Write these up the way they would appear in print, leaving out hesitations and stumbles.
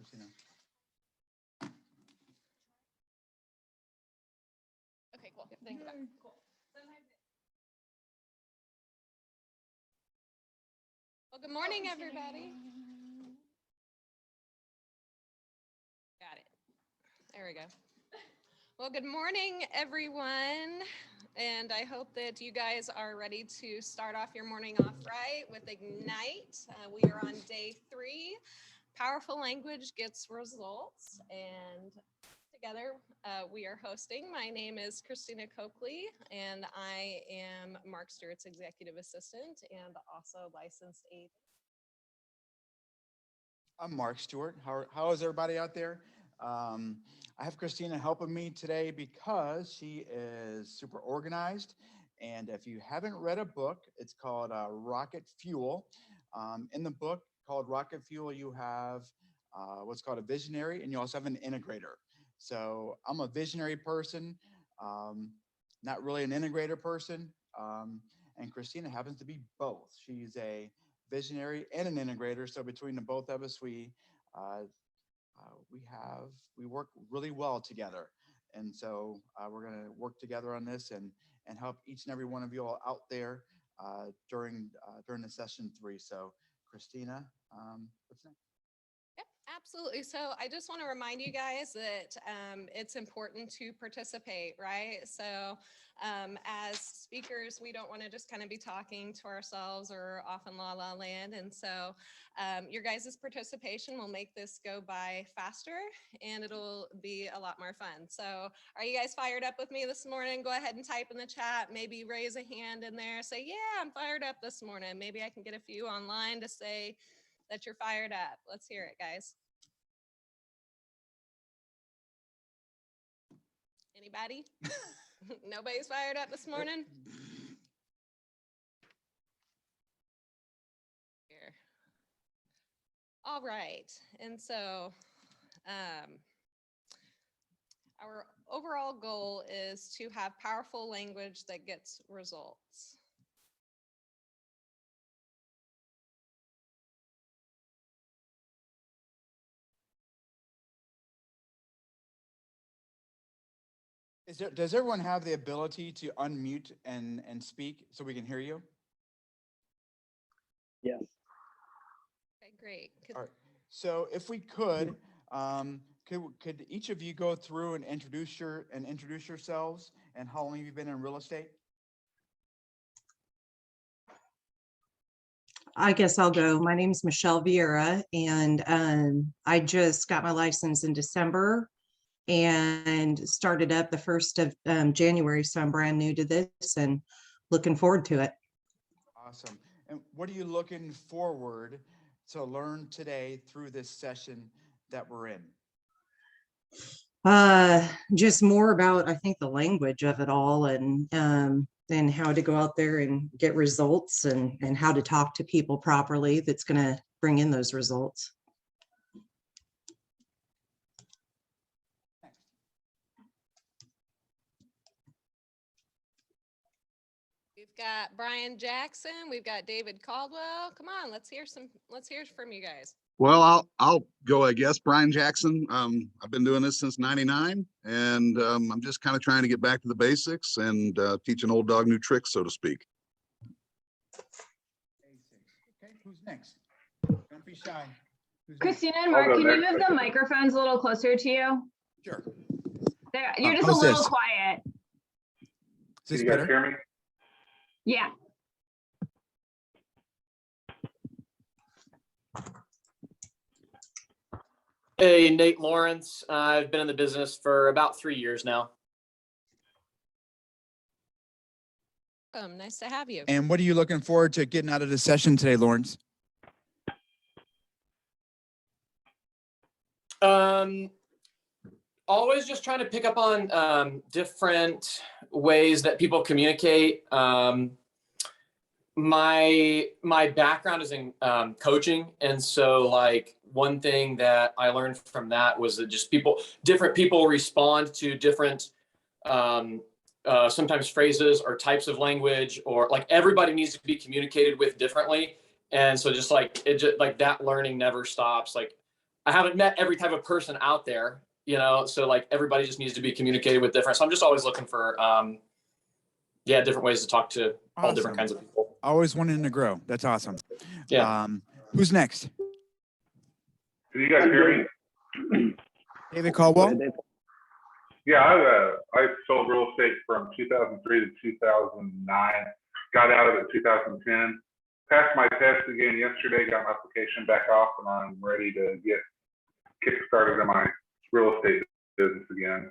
Christina. Okay, cool. Thank you. Cool. Well, good morning, everybody. Got it. There we go. Well, good morning, everyone. And I hope that you guys are ready to start off your morning off right with Ignite. We are on day 3. Powerful language gets results. And together we are hosting. My name is Christina Coakley, and I am Mark Stewart's executive assistant and also licensed agent. I'm Mark Stewart. How is everybody out there? I have Christina helping me today because she is super organized. And if you haven't read a book, it's called Rocket Fuel. In the book called Rocket Fuel, you have what's called a visionary, and you also have an integrator. So I'm a visionary person, not really an integrator person. And Christina happens to be both. She's a visionary and an integrator. So between the both of us, we work really well together. And so we're going to work together on this and help each and every one of you all out there during the session 3. So Christina, what's next? Yep, absolutely. So I just want to remind you guys that it's important to participate, right? So as speakers, we don't want to just kind of be talking to ourselves or off in la la land. And so your guys' participation will make this go by faster and it'll be a lot more fun. So are you guys fired up with me this morning? Go ahead and type in the chat, maybe raise a hand in there, say, yeah, I'm fired up this morning. Maybe I can get a few online to say that you're fired up. Let's hear it, guys. Anybody? Nobody's fired up this morning? Here. All right. And so our overall goal is to have powerful language that gets results. Does everyone have the ability to unmute and speak so we can hear you? Yes. Okay, great. All right. So if we could each of you go through and introduce yourselves and how long you've been in real estate? I guess I'll go. My name is Michelle Vieira, and I just got my license in December and started up the 1st of January. So I'm brand new to this and looking forward to it. Awesome. And what are you looking forward to learn today through this session that we're in? Just more about, I think, the language of it all and how to go out there and get results and how to talk to people properly that's going to bring in those results. We've got Brian Jackson. We've got David Caldwell. Come on, let's hear from you guys. Well, I'll go, I guess. Brian Jackson. I've been doing this since '99, and I'm just kind of trying to get back to the basics and teach an old dog new tricks, so to speak. Okay, who's next? Don't be shy. Christina and Mark, can you move the microphones a little closer to you? Sure. There, you're just a little quiet. Is this Can you guys better? hear me? Yeah. Hey, Nate Lawrence. I've been in the business for about 3 years now. Nice to have you. And what are you looking forward to getting out of the session today, Lawrence? Always just trying to pick up on different ways that people communicate. My background is in coaching, and so like one thing that I learned from that was that just different people respond to different sometimes phrases or types of language, or like everybody needs to be communicated with differently. And so just like that learning never stops. Like I haven't met every type of person out there, you know, so like everybody just needs to be communicated with different. So I'm just always looking for, different ways to talk to all different Awesome. kinds of people. Always wanting to grow. That's awesome. Yeah. Who's next? Can you guys hear me? David Caldwell? Yeah, I sold real estate from 2003 to 2009. Got out of it 2010. Passed my test again yesterday. Got my application back off, and I'm ready to get kick-started in my real estate business again.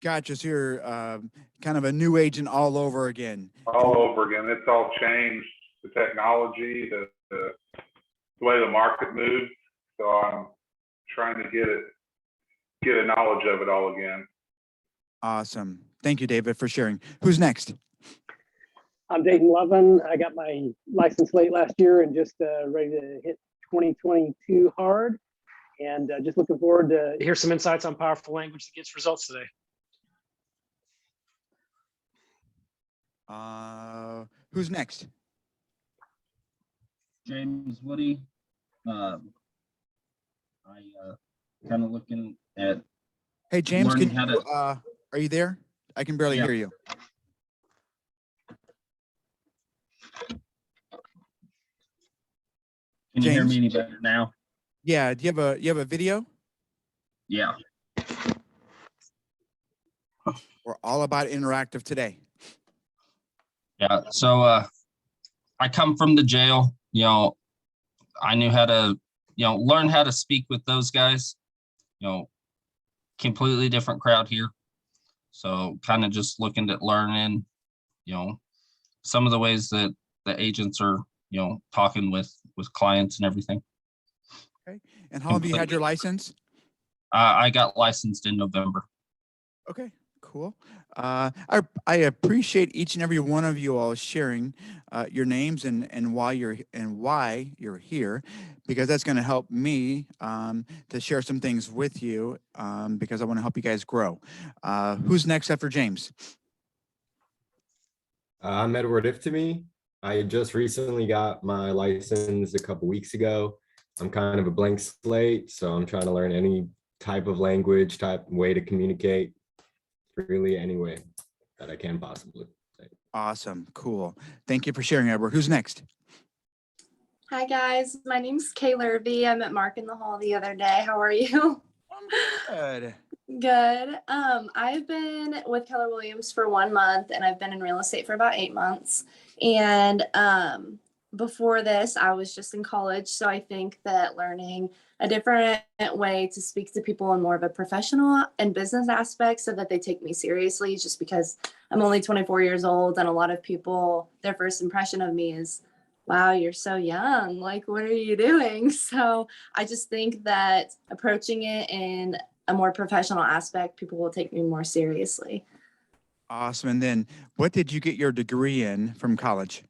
Gotcha. So you're kind of a new agent all over again. All over again. It's all changed. The technology, the way the market moves. So I'm trying to get a knowledge of it all again. Awesome. Thank you, David, for sharing. Who's next? I'm Dayton Lovin. I got my license late last year and just ready to hit 2022 hard. And just looking forward to hear some insights on powerful language that gets results today. Who's next? James Woody. I kind of looking at. Hey, James, learning can how you, to. are you there? I can barely hear you. Can you hear James? me any better now? Yeah. Do you have a video? Yeah. We're all about interactive today. Yeah. So I come from the jail. You know, I knew how to, learn how to speak with those guys. Completely different crowd here. So kind of just looking at learning, some of the ways that the agents are, talking with clients and everything. Okay. And how have you had your license? I got licensed in November. Okay, cool. I appreciate each and every one of you all sharing your names and why you're here, because that's going to help me to share some things with you because I want to help you guys grow. Who's next after James? I'm Edward Iftemy. I just recently got my license a couple weeks ago. I'm kind of a blank slate, so I'm trying to learn any type of language, way to communicate freely any way that I can possibly. Awesome, cool. Thank you for sharing, Edward. Who's next? Hi guys, my name's Kayla Irby. I met Mark in the hall the other day. How are you? I'm good. Good. I've been with Keller Williams for 1 month and I've been in real estate for about 8 months. And before this, I was just in college. So I think that learning a different way to speak to people in more of a professional and business aspect so that they take me seriously, just because I'm only 24 years old and a lot of people, their first impression of me is, wow, you're so young. Like, what are you doing? So I just think that approaching it in a more professional aspect, people will take me more seriously. Awesome. And then what did you get your degree in from college?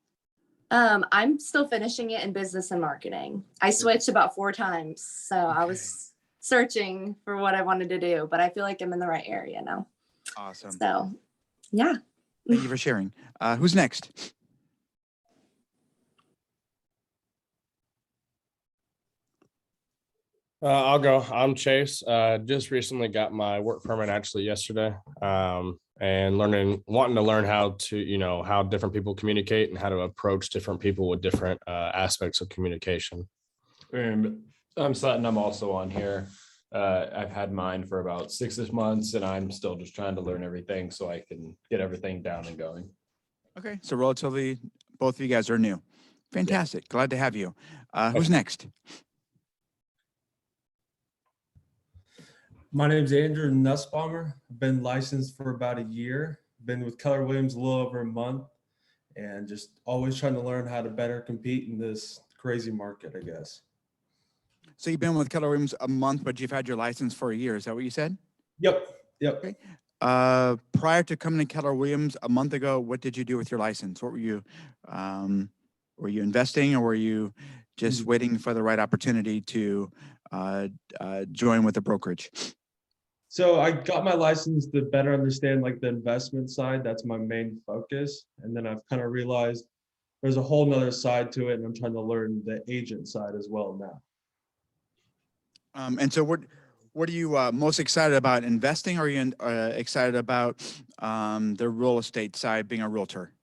I'm still finishing it in business and marketing. I switched about 4 times. So I was searching for what I wanted to do, but I feel like I'm in the right area now. Awesome. So, yeah. Thank you for sharing. Who's next? I'll go. I'm Chase. Just recently got my work permit actually yesterday, and wanting to learn how to, how different people communicate and how to approach different people with different aspects of communication. And I'm Sutton. I'm also on here. I've had mine for about 6-ish months, and I'm still just trying to learn everything so I can get everything down and going. Okay, so relatively, both of you guys are new. Fantastic. Glad to have you. Who's next? My name's Andrew Nussbaumer. I've been licensed for about a year. Been with Keller Williams a little over a month, and just always trying to learn how to better compete in this crazy market, I guess. So you've been with Keller Williams a month, but you've had your license for a year. Is that what you said? Yep. Okay. Prior to coming to Keller Williams a month ago, what did you do with your license? What were you investing, or were you just waiting for the right opportunity to join with the brokerage? So I got my license to better understand like the investment side. That's my main focus. And then I've kind of realized there's a whole nother side to it, and I'm trying to learn the agent side as well now. And so what are you most excited about, investing? Or are you excited about the real estate side, being a realtor?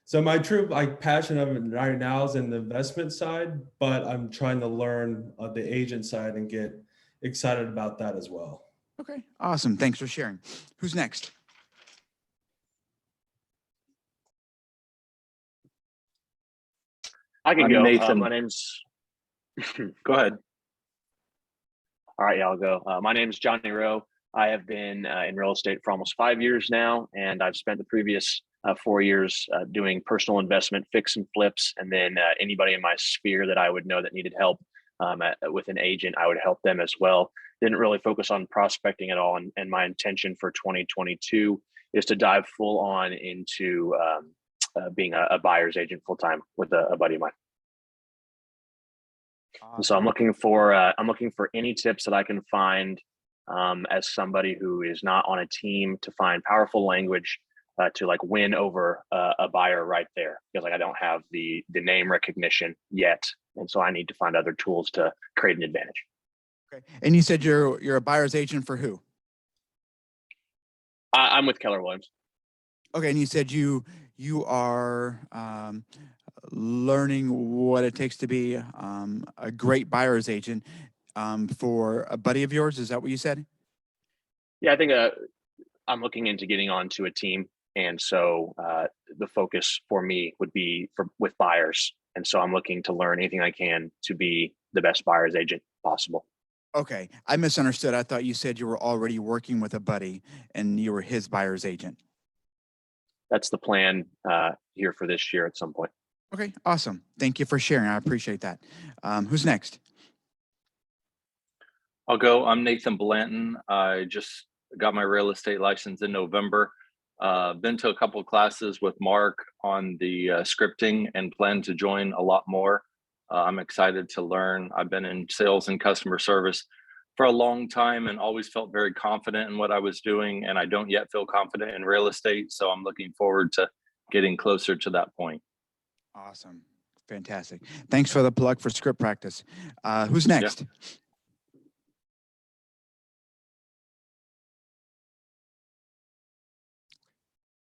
So my true passion of it right now is in the investment side, but I'm trying to learn the agent side and get excited about that as well. Okay, awesome. Thanks for sharing. Who's next? I can I'm go. Nathan. My name's. Go ahead. All right, yeah, I'll go. My name is John Nero. I have been in real estate for almost 5 years now, and I've spent the previous 4 years doing personal investment, fix and flips, and then anybody in my sphere that I would know that needed help with an agent, I would help them as well. Didn't really focus on prospecting at all, and my intention for 2022 is to dive full on into being a buyer's agent full time with a buddy of mine. Awesome. So I'm looking for any tips that I can find as somebody who is not on a team to find powerful language to like win over a buyer right there, because like I don't have the name recognition yet, and so I need to find other tools to create an advantage. Okay. And you said you're a buyer's agent for who? I'm with Keller Williams. Okay, and you said you are learning what it takes to be a great buyer's agent for a buddy of yours. Is that what you said? Yeah, I think I'm looking into getting onto a team, and so the focus for me would be with buyers, and so I'm looking to learn anything I can to be the best buyer's agent possible. Okay, I misunderstood. I thought you said you were already working with a buddy and you were his buyer's agent. That's the plan here for this year at some point. Okay, awesome. Thank you for sharing. I appreciate that. Who's next? I'll go. I'm Nathan Blanton. I just got my real estate license in November. Been to a couple of classes with Mark on the scripting and plan to join a lot more. I'm excited to learn. I've been in sales and customer service for a long time and always felt very confident in what I was doing. And I don't yet feel confident in real estate. So I'm looking forward to getting closer to that point. Awesome. Fantastic. Thanks for the plug for script practice. Who's next? Yeah.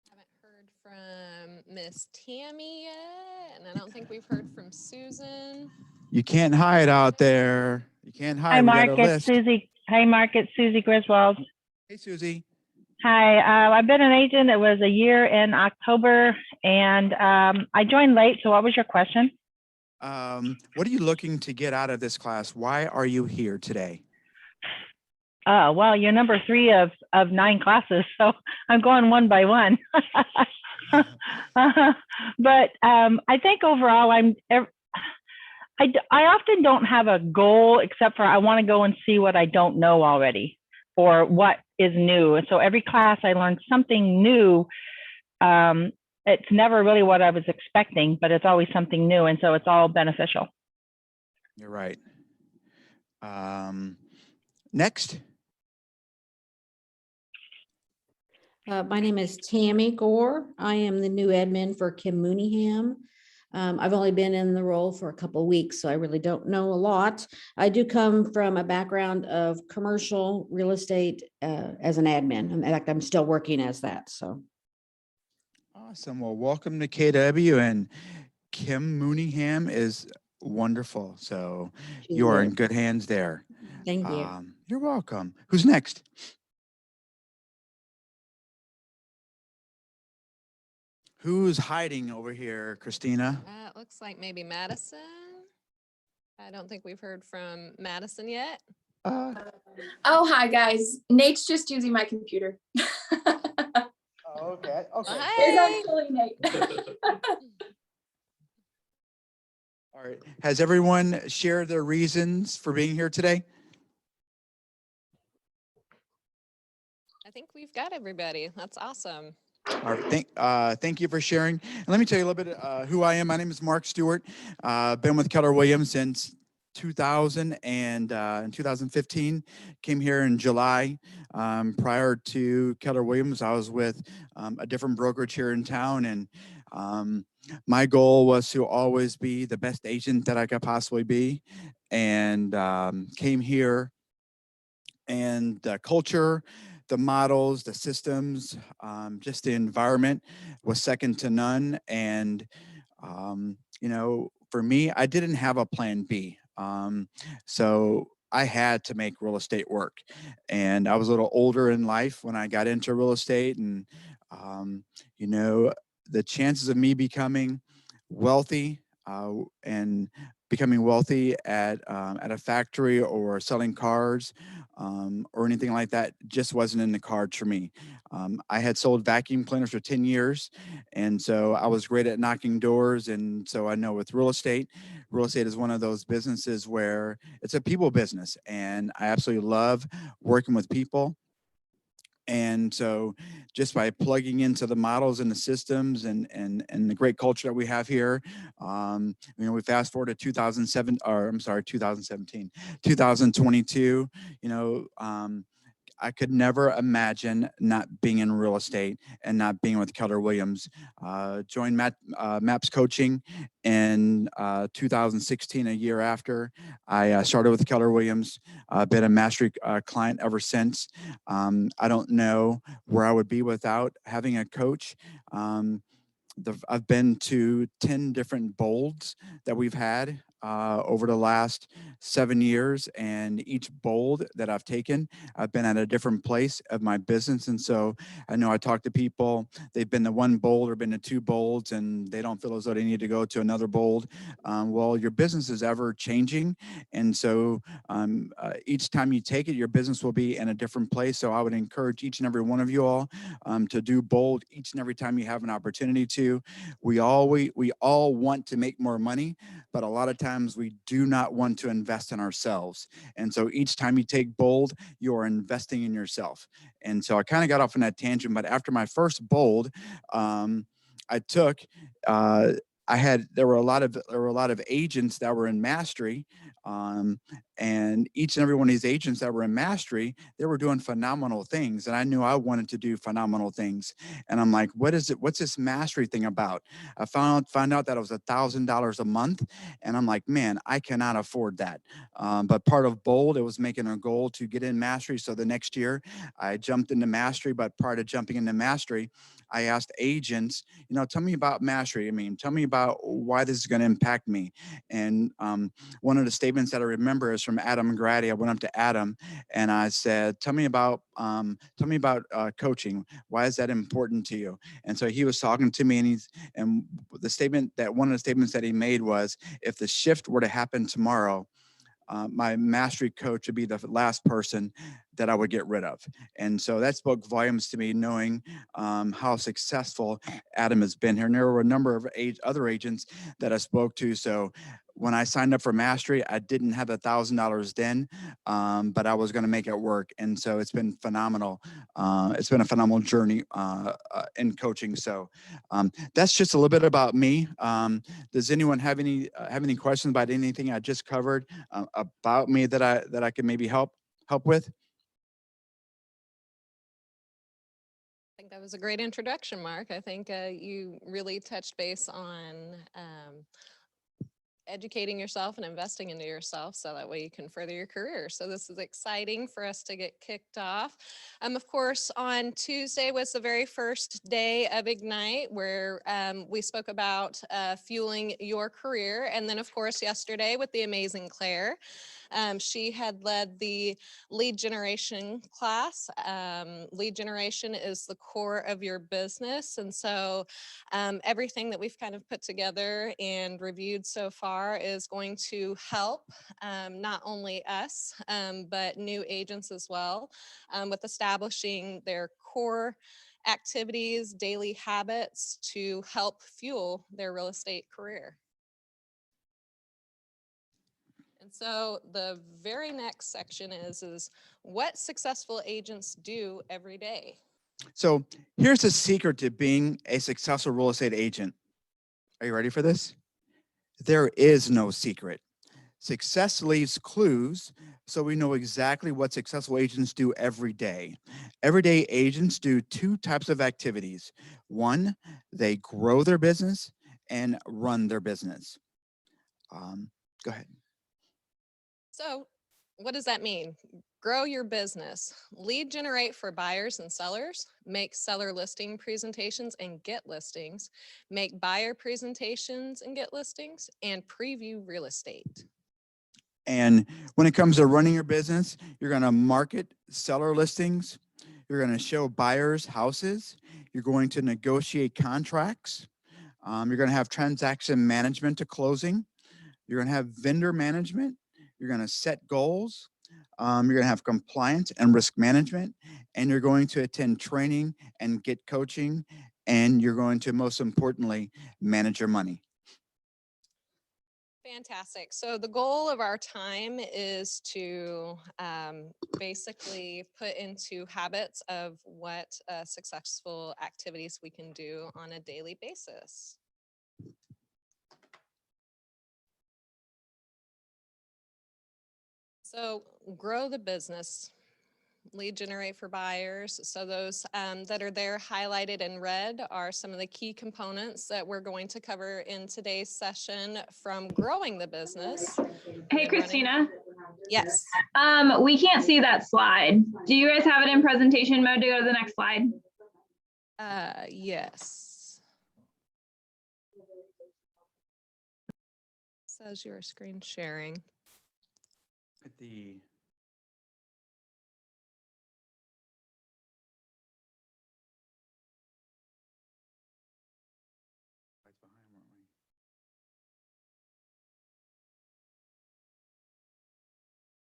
Haven't heard from Miss Tammy yet, and I don't think we've heard from Susan. You can't hide out there. You can't hide. Hi, We Mark. got a It's list. Susie. Hi, Mark. It's Susie Griswold. Hey, Susie. Hi. I've been an agent. It was a year in October, and I joined late. So, what was your question? What are you looking to get out of this class? Why are you here today? Well, you're number 3 of 9 classes, so I'm going one by one. But I think overall, I often don't have a goal except for I want to go and see what I don't know already or what is new. And so every class I learn something new. It's never really what I was expecting, but it's always something new. And so it's all beneficial. You're right. Next. My name is Tammy Gore. I am the new admin for Kim Mooneyham. I've only been in the role for a couple of weeks, so I really don't know a lot. I do come from a background of commercial real estate as an admin. In fact, I'm still working as that. So. Awesome. Well, welcome to KW, and Kim Mooneyham is wonderful. So you are in good hands there. Thank you. You're welcome. Who's next? Who's hiding over here, Christina? It looks like maybe Madison. I don't think we've heard from Madison yet. Oh, hi guys. Nate's just using my computer. Okay. Hi. It's actually Nate. All right. Has everyone shared their reasons for being here today? I think we've got everybody. That's awesome. All right, thank you for sharing. And let me tell you a little bit who I am. My name is Mark Stewart. Been with Keller Williams since 2000 and in 2015, came here in July. Prior to Keller Williams, I was with a different brokerage here in town, and my goal was to always be the best agent that I could possibly be, and came here, and the culture, the models, the systems, just the environment was second to none. And you know, for me, I didn't have a plan B. So I had to make real estate work. And I was a little older in life when I got into real estate. And, you know, the chances of me becoming wealthy and becoming wealthy at a factory or selling cars or anything like that just wasn't in the cards for me. I had sold vacuum cleaners for 10 years. And so I was great at knocking doors. And so I know with real estate is one of those businesses where it's a people business. And I absolutely love working with people. And so just by plugging into the models and the systems and the great culture that we have here, you know, we fast forward to 2007, or I'm sorry, 2017, 2022, you know, I could never imagine not being in real estate and not being with Keller Williams. Joined MAPS coaching in 2016, a year after. I started with Keller Williams, been a mastery client ever since. I don't know where I would be without having a coach. I've been to 10 different bolds that we've had over the last 7 years, and each bold that I've taken, I've been at a different place of my business. And so I know I talk to people, they've been to one bold or been to two bolds, and they don't feel as though they need to go to another bold. Well, your business is ever changing. And so each time you take it, your business will be in a different place. So I would encourage each and every one of you all to do bold each and every time you have an opportunity to. We all want to make more money, but a lot of times we do not want to invest in ourselves. And so each time you take bold, you are investing in yourself. And so I kind of got off on that tangent, but after my first bold, I took, there were a lot of agents that were in mastery, and each and every one of these agents that were in mastery, they were doing phenomenal things, and I knew I wanted to do phenomenal things. And I'm like, what is it? What's this mastery thing about? I found out that it was $1,000 a month, and I'm like, man, I cannot afford that. But part of bold, it was making a goal to get in mastery. So the next year, I jumped into mastery. But prior to jumping into mastery, I asked agents, you know, tell me about mastery. I mean, tell me about why this is going to impact me. And one of the statements that I remember is from Adam Grady. I went up to Adam and I said, tell me about coaching. Why is that important to you? And so he was talking to me, and one of the statements that he made was, if the shift were to happen tomorrow, my mastery coach would be the last person that I would get rid of. And so that spoke volumes to me, knowing how successful Adam has been here. And there were a number of other agents that I spoke to. So when I signed up for mastery, I didn't have $1,000 then, but I was going to make it work. And so it's been phenomenal. It's been a phenomenal journey in coaching. So that's just a little bit about me. Does anyone have any questions about anything I just covered about me that I can maybe help with? I think that was a great introduction, Mark. I think you really touched base on educating yourself and investing into yourself so that way you can further your career. So this is exciting for us to get kicked off. Of course, on Tuesday was the very first day of Ignite, where we spoke about fueling your career. And then, of course, yesterday with the amazing Claire. She had led the lead generation class. Lead generation is the core of your business. And so everything that we've kind of put together and reviewed so far is going to help not only us, but new agents as well, with establishing their core activities, daily habits to help fuel their real estate career. And so the very next section is what successful agents do every day. So here's the secret to being a successful real estate agent. Are you ready for this? There is no secret. Success leaves clues, so we know exactly what successful agents do every day. Everyday agents do two types of activities. One, they grow their business and run their business. Go ahead. So what does that mean? Grow your business, lead generate for buyers and sellers, make seller listing presentations and get listings, make buyer presentations and get listings, and preview real estate. And when it comes to running your business, you're going to market seller listings. You're going to show buyers houses. You're going to negotiate contracts. You're going to have transaction management to closing. You're going to have vendor management. You're going to set goals. You're going to have compliance and risk management. And you're going to attend training and get coaching. And you're going to, most importantly, manage your money. Fantastic. So the goal of our time is to basically put into habits of what successful activities we can do on a daily basis. So grow the business, lead generate for buyers. So those that are there highlighted in red are some of the key components that we're going to cover in today's session, from growing the business. Hey, Christina. Yes. We can't see that slide. Do you guys have it in presentation mode to go to the next slide? Yes. Says your screen sharing. At the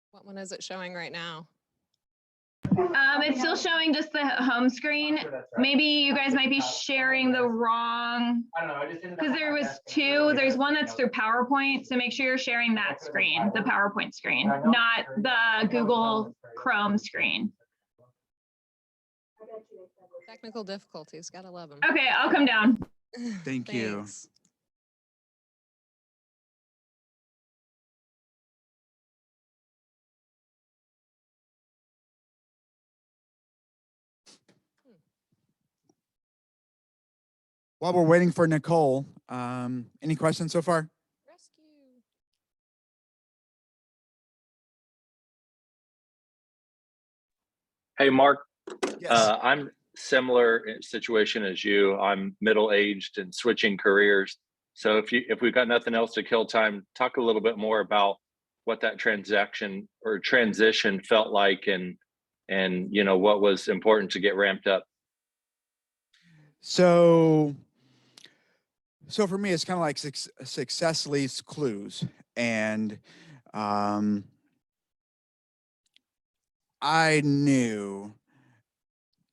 What one is it showing right now? It's still showing just the home screen. Maybe you guys might be sharing the wrong, because there was two. There's one that's through PowerPoint, so make sure you're sharing that screen, the PowerPoint screen, not the Google Chrome screen. Technical difficulties, gotta love them. Okay, I'll come down. Thank you. Thanks. While we're waiting for Nicole, any questions so far? Rescue. Hey, Mark, Yes. I'm similar situation as you. I'm middle-aged and switching careers. So if we've got nothing else to kill time, talk a little bit more about what that transaction or transition felt like, and you know, what was important to get ramped up. So for me, it's kind of like success leaves clues. And I knew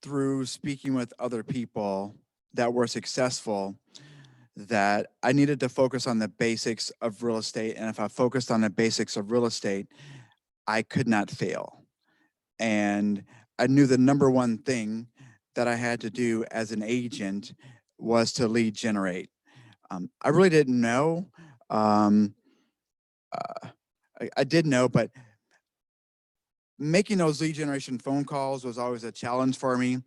through speaking with other people that were successful that I needed to focus on the basics of real estate. And if I focused on the basics of real estate, I could not fail. And I knew the number one thing that I had to do as an agent was to lead generate. I really didn't know. I did know, but making those lead generation phone calls was always a challenge for me.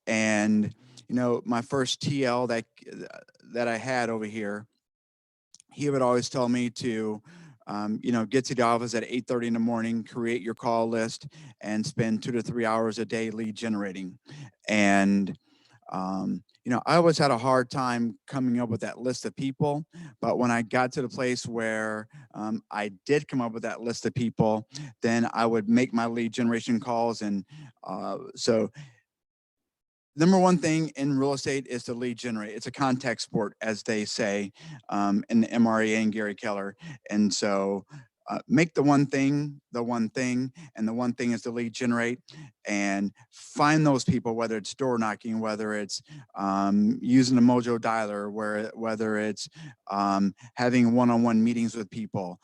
And, you know, my first TL that I had over here, he would always tell me to, you know, get to the office at 8:30 in the morning, create your call list, and spend 2 to 3 hours a day lead generating. And, you know, I always had a hard time coming up with that list of people. But when I got to the place where I did come up with that list of people, then I would make my lead generation calls. And so number one thing in real estate is to lead generate. It's a contact sport, as they say in the MREA and Gary Keller. And so make the one thing, and the one thing is to lead generate, and find those people, whether it's door knocking, whether it's using a Mojo dialer, whether it's having one-on-one meetings with people.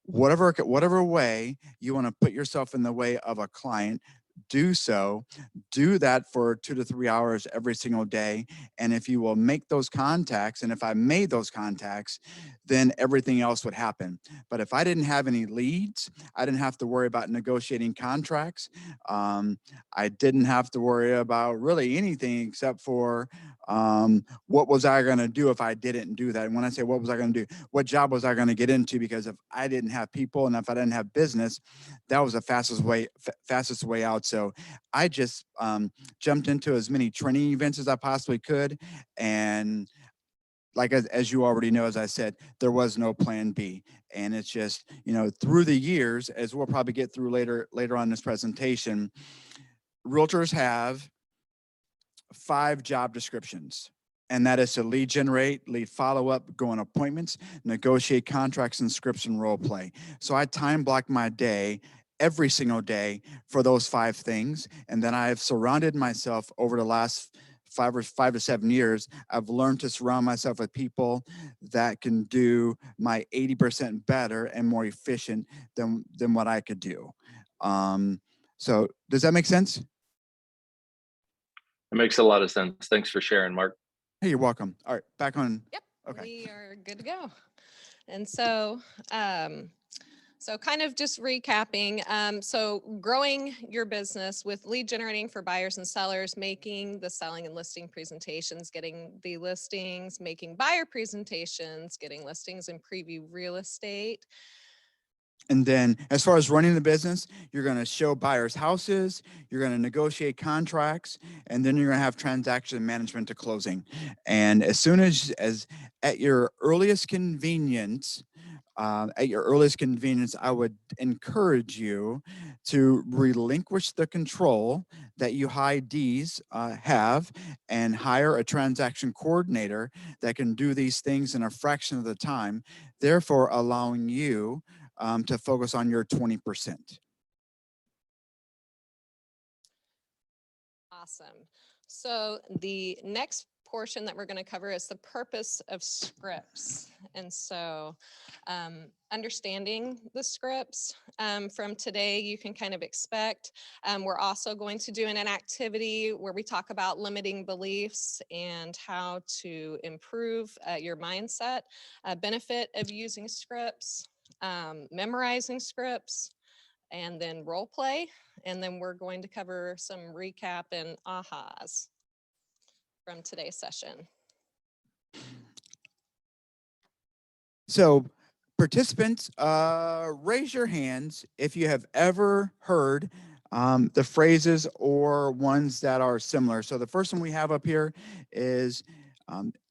Whatever way you want to put yourself in the way of a client, do so. Do that for 2 to 3 hours every single day. And if you will make those contacts, and if I made those contacts, then everything else would happen. But if I didn't have any leads, I didn't have to worry about negotiating contracts. I didn't have to worry about really anything except for what was I going to do if I didn't do that? And when I say what was I going to do, what job was I going to get into? Because if I didn't have people and if I didn't have business, that was the fastest way out. So I just jumped into as many training events as I possibly could. And like, as you already know, as I said, there was no plan B. And it's just, you know, through the years, as we'll probably get through later on in this presentation, realtors have 5 job descriptions. And that is to lead generate, lead follow-up, go on appointments, negotiate contracts, and scripts and role play. So I time block my day every single day for those 5 things. And then I have surrounded myself over the last 5 to 7 years. I've learned to surround myself with people that can do my 80% better and more efficient than what I could do. So does that make sense? It makes a lot of sense. Thanks for sharing, Mark. Hey, you're welcome. All right, back on. Yep. Okay. We are good to go. And so, so kind of just recapping. So growing your business with lead generating for buyers and sellers, making the selling and listing presentations, getting the listings, making buyer presentations, getting listings in preview real estate. And then as far as running the business, you're going to show buyers houses, you're going to negotiate contracts, and then you're going to have transaction management to closing. And as soon as at your earliest convenience, I would encourage you to relinquish the control that you high Ds have and hire a transaction coordinator that can do these things in a fraction of the time, therefore allowing you to focus on your 20%. Awesome. So the next portion that we're going to cover is the purpose of scripts. And so understanding the scripts from today, you can kind of expect. We're also going to do an activity where we talk about limiting beliefs and how to improve your mindset, benefit of using scripts, memorizing scripts, and then role play. And then we're going to cover some recap and ahas from today's session. So participants, raise your hands if you have ever heard the phrases or ones that are similar. So the first one we have up here is,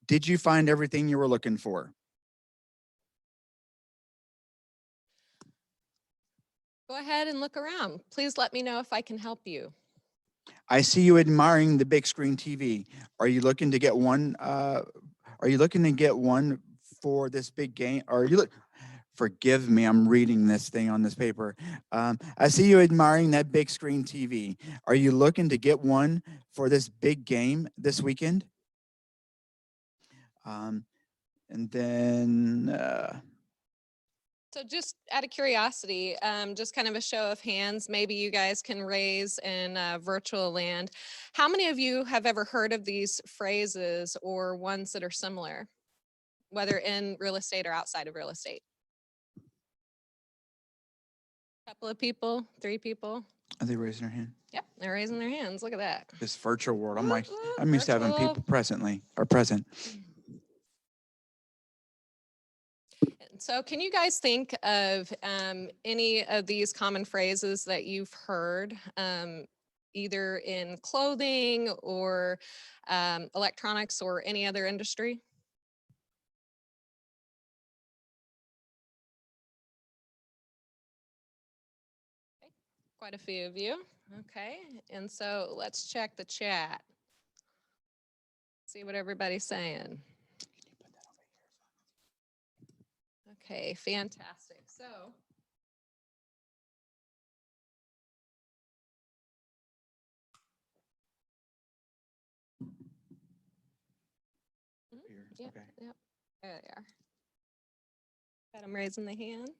did you find everything you were looking for? Go ahead and look around. Please let me know if I can help you. I see you admiring the big screen TV. Are you looking to get one? For this big game? Or forgive me, I'm reading this thing on this paper. I see you admiring that big screen TV. Are you looking to get one for this big game this weekend? And then. So just out of curiosity, just kind of a show of hands, maybe you guys can raise in virtual land. How many of you have ever heard of these phrases or ones that are similar, whether in real estate or outside of real estate? A couple of people, 3 people. Are they raising their hand? Yep, they're raising their hands. Look at that. This virtual world. I'm like, Woo, I'm used to having virtual. people present. So can you guys think of any of these common phrases that you've heard, either in clothing or electronics or any other industry? Okay. Quite a few of you. Okay, and so let's check the chat. See what everybody's saying. Okay, fantastic. So yep, Okay. yep, there they are. Got them raising the hand.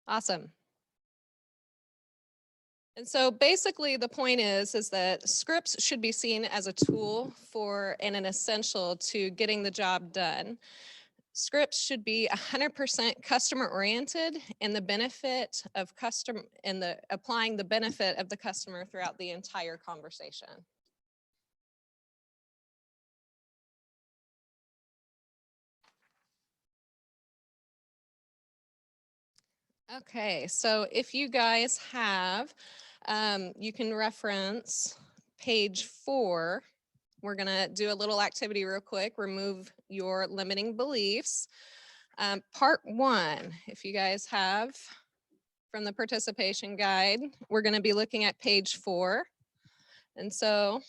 Awesome. And so basically the point is that scripts should be seen as a tool for and an essential to getting the job done. Scripts should be 100% customer oriented and the benefit of applying the benefit of the customer throughout the entire conversation. Okay, so if you guys have, you can reference page 4. We're gonna do a little activity real quick, remove your limiting beliefs. Part 1, if you guys have from the participation guide, we're gonna be looking at page 4. And so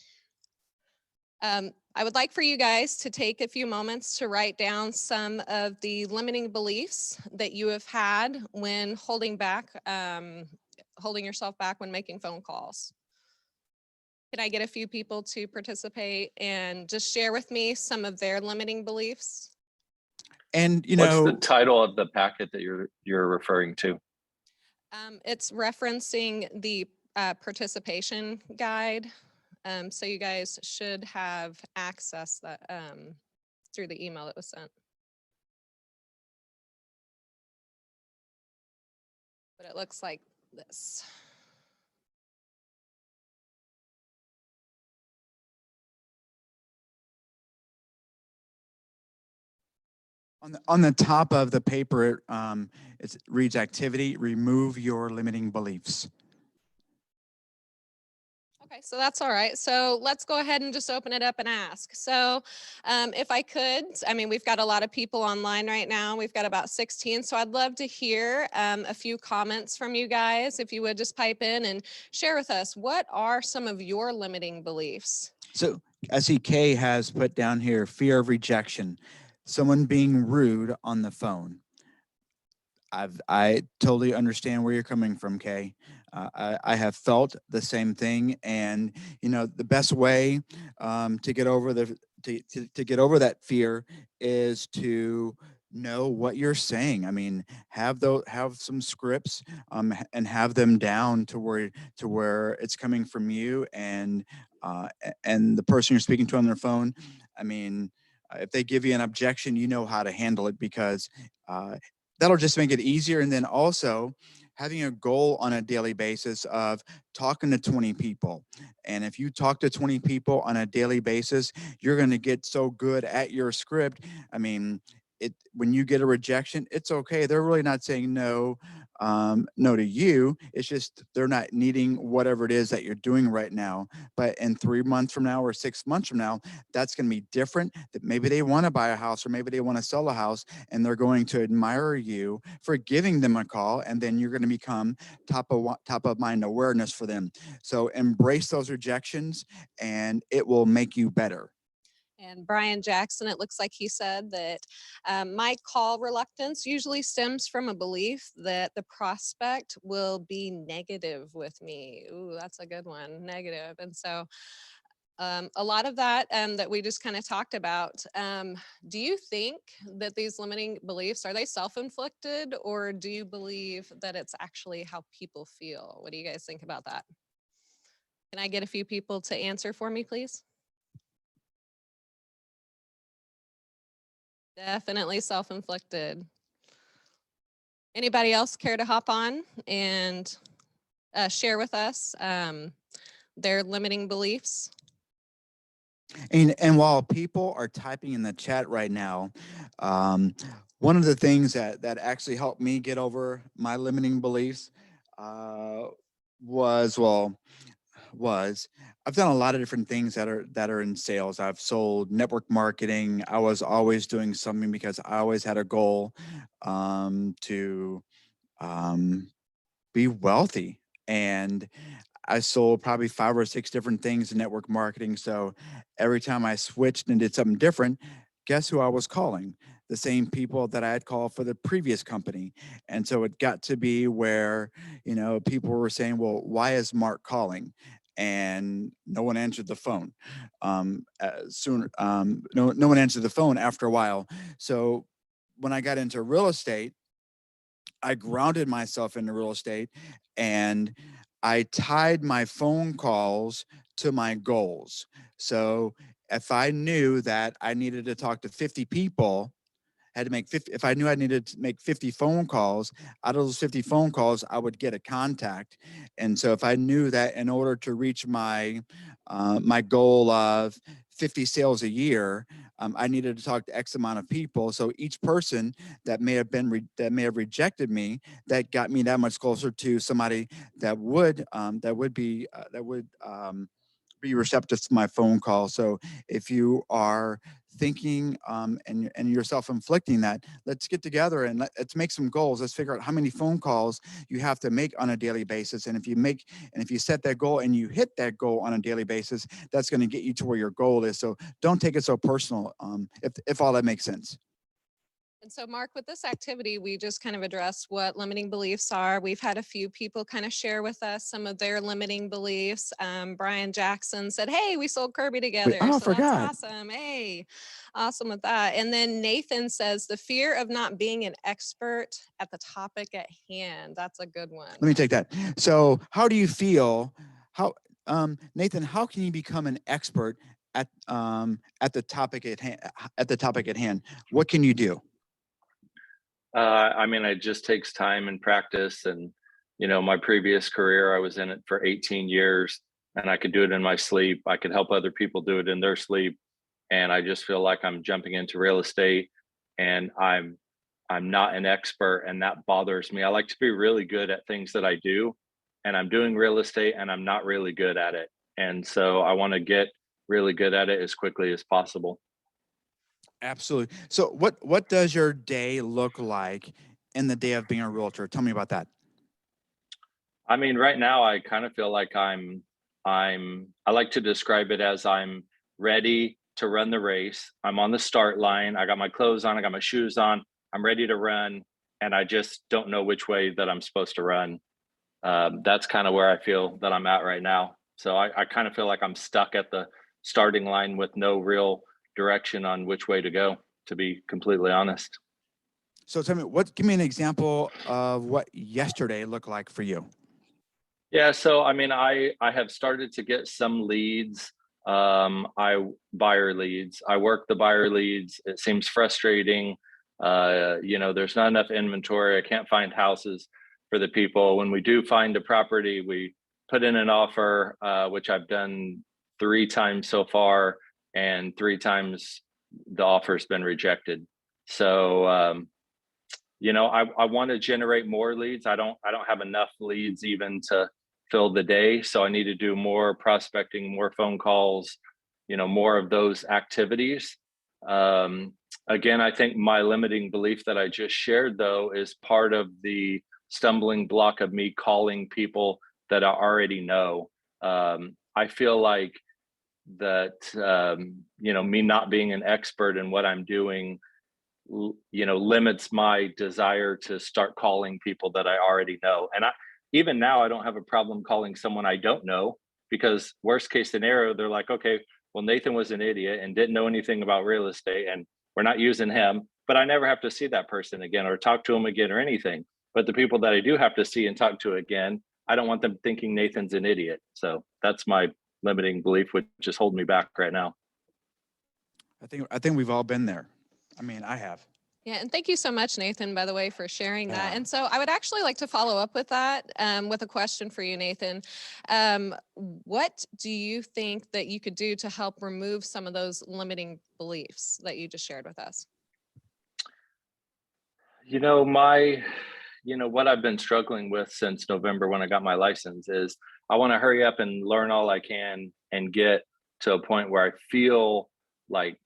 I would like for you guys to take a few moments to write down some of the limiting beliefs that you have had when holding yourself back when making phone calls. Can I get a few people to participate and just share with me some of their limiting beliefs? And what's the title of the packet that you're referring to? It's referencing the participation guide. So you guys should have access that through the email that was sent. But it looks like this. On the top of the paper, it reads activity, remove your limiting beliefs. Okay, so that's all right. So let's go ahead and just open it up and ask. So if I could, I mean, we've got a lot of people online right now. We've got about 16. So I'd love to hear a few comments from you guys. If you would just pipe in and share with us, what are some of your limiting beliefs? So I see Kay has put down here, fear of rejection, someone being rude on the phone. I totally understand where you're coming from, Kay. I have felt the same thing, and the best way to get over to get over that fear is to know what you're saying. I mean, have some scripts and have them down to where it's coming from you and the person you're speaking to on their phone. I mean, if they give you an objection, you know how to handle it because that'll just make it easier. And then also having a goal on a daily basis of talking to 20 people. And if you talk to 20 people on a daily basis, you're going to get so good at your script. I mean, when you get a rejection, it's okay. They're really not saying no to you. It's just they're not needing whatever it is that you're doing right now. But in 3 months from now or 6 months from now, that's going to be different. That maybe they want to buy a house or maybe they want to sell a house, and they're going to admire you for giving them a call, and then you're going to become top of mind awareness for them. So embrace those rejections, and it will make you better. And Brian Jackson, it looks like he said that my call reluctance usually stems from a belief that the prospect will be negative with me. Ooh, that's a good one, negative. And so a lot of that that we just kind of talked about. Do you think that these limiting beliefs, are they self-inflicted, or do you believe that it's actually how people feel? What do you guys think about that? Can I get a few people to answer for me, please? Definitely self-inflicted. Anybody else care to hop on and share with us their limiting beliefs? And while people are typing in the chat right now, one of the things that actually helped me get over my limiting beliefs was I've done a lot of different things that are in sales. I've sold network marketing. I was always doing something because I always had a goal to be wealthy. And I sold probably 5 or 6 different things in network marketing. So every time I switched and did something different, guess who I was calling? The same people that I had called for the previous company. And so it got to be where, people were saying, well, why is Mark calling? And no one answered the phone. No one answered the phone after a while. So when I got into real estate, I grounded myself into real estate, and I tied my phone calls to my goals. So if I knew that I needed to talk to 50 people, had to make 50, if I knew I needed to make 50 phone calls, out of those 50 phone calls, I would get a contact. And so if I knew that in order to reach my my goal of 50 sales a year, I needed to talk to X amount of people. So each person that may have been that may have rejected me, that got me that much closer to somebody that would be receptive to my phone call. So if you are thinking and you're self-inflicting that, let's get together and let's make some goals. Let's figure out how many phone calls you have to make on a daily basis. And if you set that goal and you hit that goal on a daily basis, that's going to get you to where your goal is. So don't take it so personal, if all that makes sense. And so, Mark, with this activity, we just kind of addressed what limiting beliefs are. We've had a few people kind of share with us some of their limiting beliefs. Brian Jackson said, "Hey, we sold Kirby together." Oh, I So forgot. that's awesome. Hey, awesome with that. And then Nathan says, the fear of not being an expert at the topic at hand. That's a good one. Let me take that. So how do you feel? How, Nathan, how can you become an expert at the topic at hand? At the topic at hand, what can you do? I mean, it just takes time and practice. And, my previous career, I was in it for 18 years and I could do it in my sleep. I could help other people do it in their sleep. And I just feel like I'm jumping into real estate and I'm not an expert, and that bothers me. I like to be really good at things that I do, and I'm doing real estate and I'm not really good at it. And so I want to get really good at it as quickly as possible. Absolutely. So what does your day look like in the day of being a realtor? Tell me about that. I mean, right now I kind of feel like I like to describe it as I'm ready to run the race. I'm on the start line. I got my clothes on, I got my shoes on. I'm ready to run, and I just don't know which way that I'm supposed to run. That's kind of where I feel that I'm at right now. So I kind of feel like I'm stuck at the starting line with no real direction on which way to go, to be completely honest. So tell me, give me an example of what yesterday looked like for you. Yeah, so I mean, I have started to get some leads. I buyer leads. I work the buyer leads. It seems frustrating. There's not enough inventory. I can't find houses for the people. When we do find a property, we put in an offer, which I've done 3 times so far, and 3 times the offer's been rejected. So I want to generate more leads. I don't have enough leads even to fill the day. So I need to do more prospecting, more phone calls, more of those activities. Again, I think my limiting belief that I just shared, though, is part of the stumbling block of me calling people that I already know. I feel like that, me not being an expert in what I'm doing, limits my desire to start calling people that I already know. And even now, I don't have a problem calling someone I don't know, because worst case scenario, they're like, okay, well, Nathan was an idiot and didn't know anything about real estate, and we're not using him. But I never have to see that person again or talk to him again or anything. But the people that I do have to see and talk to again, I don't want them thinking Nathan's an idiot. So that's my limiting belief, which is holding me back right now. I think we've all been there. I mean, I have. Yeah, and thank you so much, Nathan, by the way, for sharing that. Yeah. And so I would actually like to follow up with that with a question for you, Nathan. What do you think that you could do to help remove some of those limiting beliefs that you just shared with us? What I've been struggling with since November when I got my license is I want to hurry up and learn all I can and get to a point where I feel like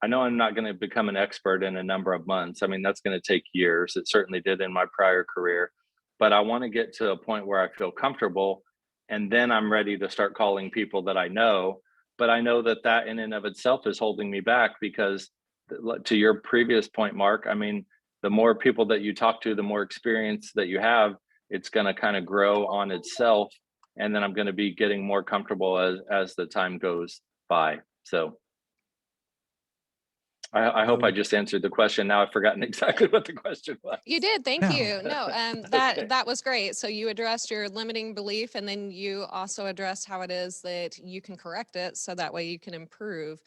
I know I'm not going to become an expert in a number of months. I mean, that's going to take years. It certainly did in my prior career, but I want to get to a point where I feel comfortable, and then I'm ready to start calling people that I know. But I know that in and of itself is holding me back, because to your previous point, Mark, I mean, the more people that you talk to, the more experience that you have, it's going to kind of grow on itself. And then I'm going to be getting more comfortable as the time goes by. So I hope I just answered the question. Now I've forgotten exactly what the question was. You did. Thank No. you. No, Okay. that was great. So you addressed your limiting belief, and then you also addressed how it is that you can correct it, so that way you can improve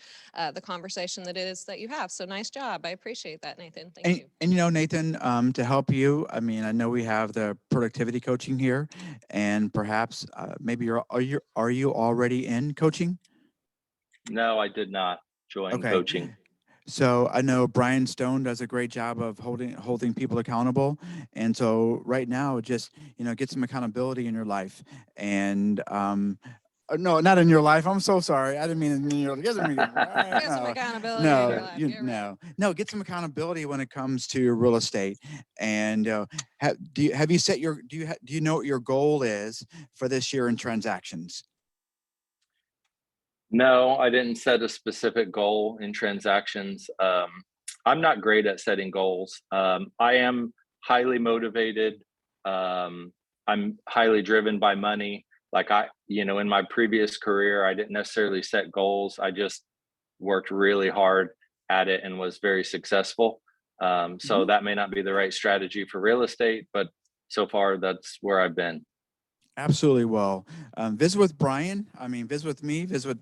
the conversation that it is that you have. So nice job. I appreciate that, Nathan. Thank you. And you know, Nathan, to help you, I mean, I know we have the productivity coaching here, and perhaps maybe are you already in coaching? No, I did not join Okay. coaching. So I know Brian Stone does a great job of holding people accountable, and so right now, just get some accountability in your life, and no, not in your life. I'm so sorry. I didn't mean in your. Get some accountability in your life. You're right. no. Get some accountability when it comes to your real estate. And have you set your do you know what your goal is for this year in transactions? No, I didn't set a specific goal in transactions. I'm not great at setting goals. I am highly motivated. I'm highly driven by money. Like in my previous career, I didn't necessarily set goals. I just worked really hard at it and was very successful. So that may not be the right strategy for real estate, but so far that's where I've been. Absolutely. Well, visit with Brian. I mean, visit with me. Visit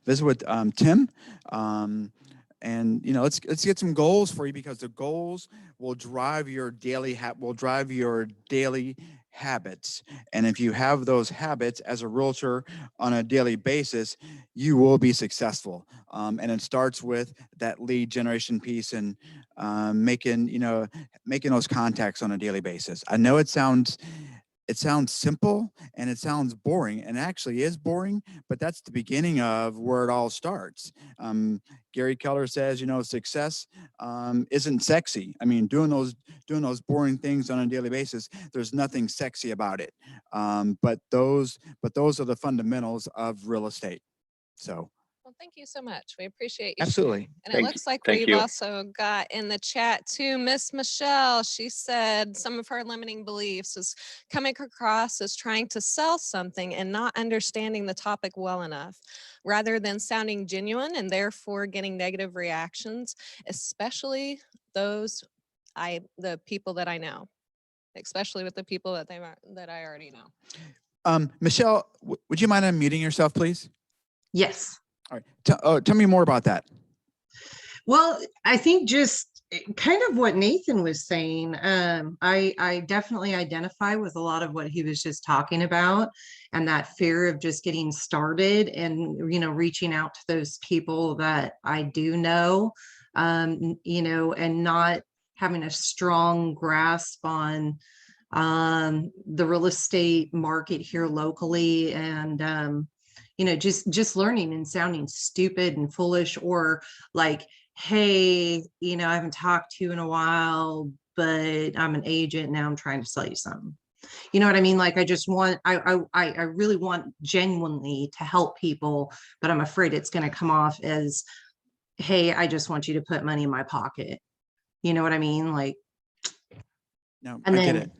with Tim. And let's get some goals for you, because the goals will drive your daily habits. And if you have those habits as a realtor on a daily basis, you will be successful. And it starts with that lead generation piece and making those contacts on a daily basis. I know it sounds simple and it sounds boring, and actually is boring, but that's the beginning of where it all starts. Gary Keller says, success isn't sexy. I mean, doing those boring things on a daily basis, there's nothing sexy about it. But those are the fundamentals of real estate. So. Well, thank you so much. We appreciate you. Absolutely. And it looks like we've also got in the chat too, Miss Michelle. She said some of her limiting beliefs is coming across as trying to sell something and not understanding the topic well enough, rather than sounding genuine and therefore getting negative reactions, especially the people that I know, especially with the people that I already know. Michelle, would you mind unmuting yourself, please? Yes. All right. Tell me more about that. Well, I think just kind of what Nathan was saying. I definitely identify with a lot of what he was just talking about, and that fear of just getting started and, reaching out to those people that I do know, and not having a strong grasp on the real estate market here locally, and just learning and sounding stupid and foolish, or like, hey, I haven't talked to you in a while, but I'm an agent now, I'm trying to sell you something. You know what I mean? Like, I really want genuinely to help people, but I'm afraid it's going to come off as, hey, I just want you to put money in my pocket. You know what I mean? Like, no, and I then, get it.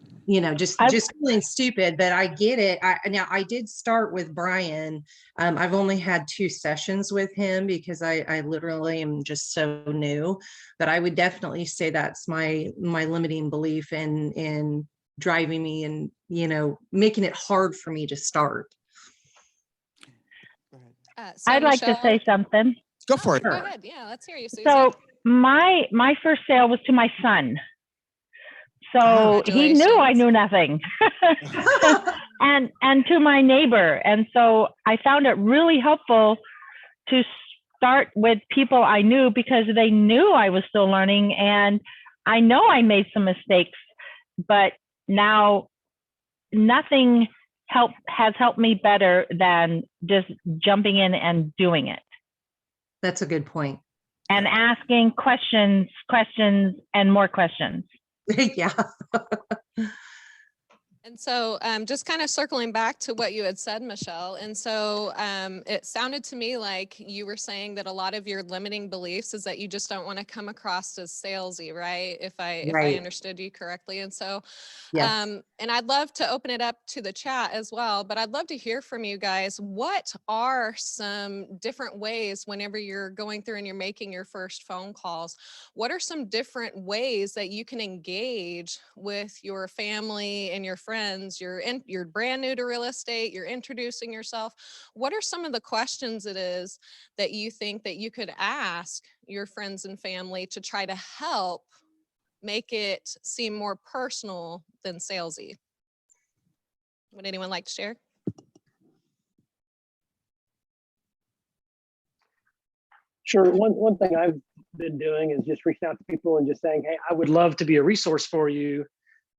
just feeling stupid, but I get it. I did start with Brian. I've only had 2 sessions with him because I literally am just so new, but I would definitely say that's my limiting belief in driving me and, making it hard for me to start. I'd like to say something. Go for it. Go ahead. Yeah, let's hear you, Susie. So my first sale was to my son. So he knew I knew nothing. and to my neighbor. And so I found it really helpful to start with people I knew, because they knew I was still learning, and I know I made some mistakes, but now nothing has helped me better than just jumping in and doing it. That's a good point. And asking questions, and more questions. Yeah. And so just kind of circling back to what you had said, Michelle. And so it sounded to me like you were saying that a lot of your limiting beliefs is that you just don't want to come across as salesy, right? If I Right. understood you correctly. And so, Yes. and I'd love to open it up to the chat as well, but I'd love to hear from you guys. What are some different ways whenever you're going through and you're making your first phone calls? What are some different ways that you can engage with your family and your friends? You're brand new to real estate, you're introducing yourself. What are some of the questions it is that you think that you could ask your friends and family to try to help make it seem more personal than salesy? Would anyone like to share? Sure. One thing I've been doing is just reaching out to people and just saying, hey, I would love to be a resource for you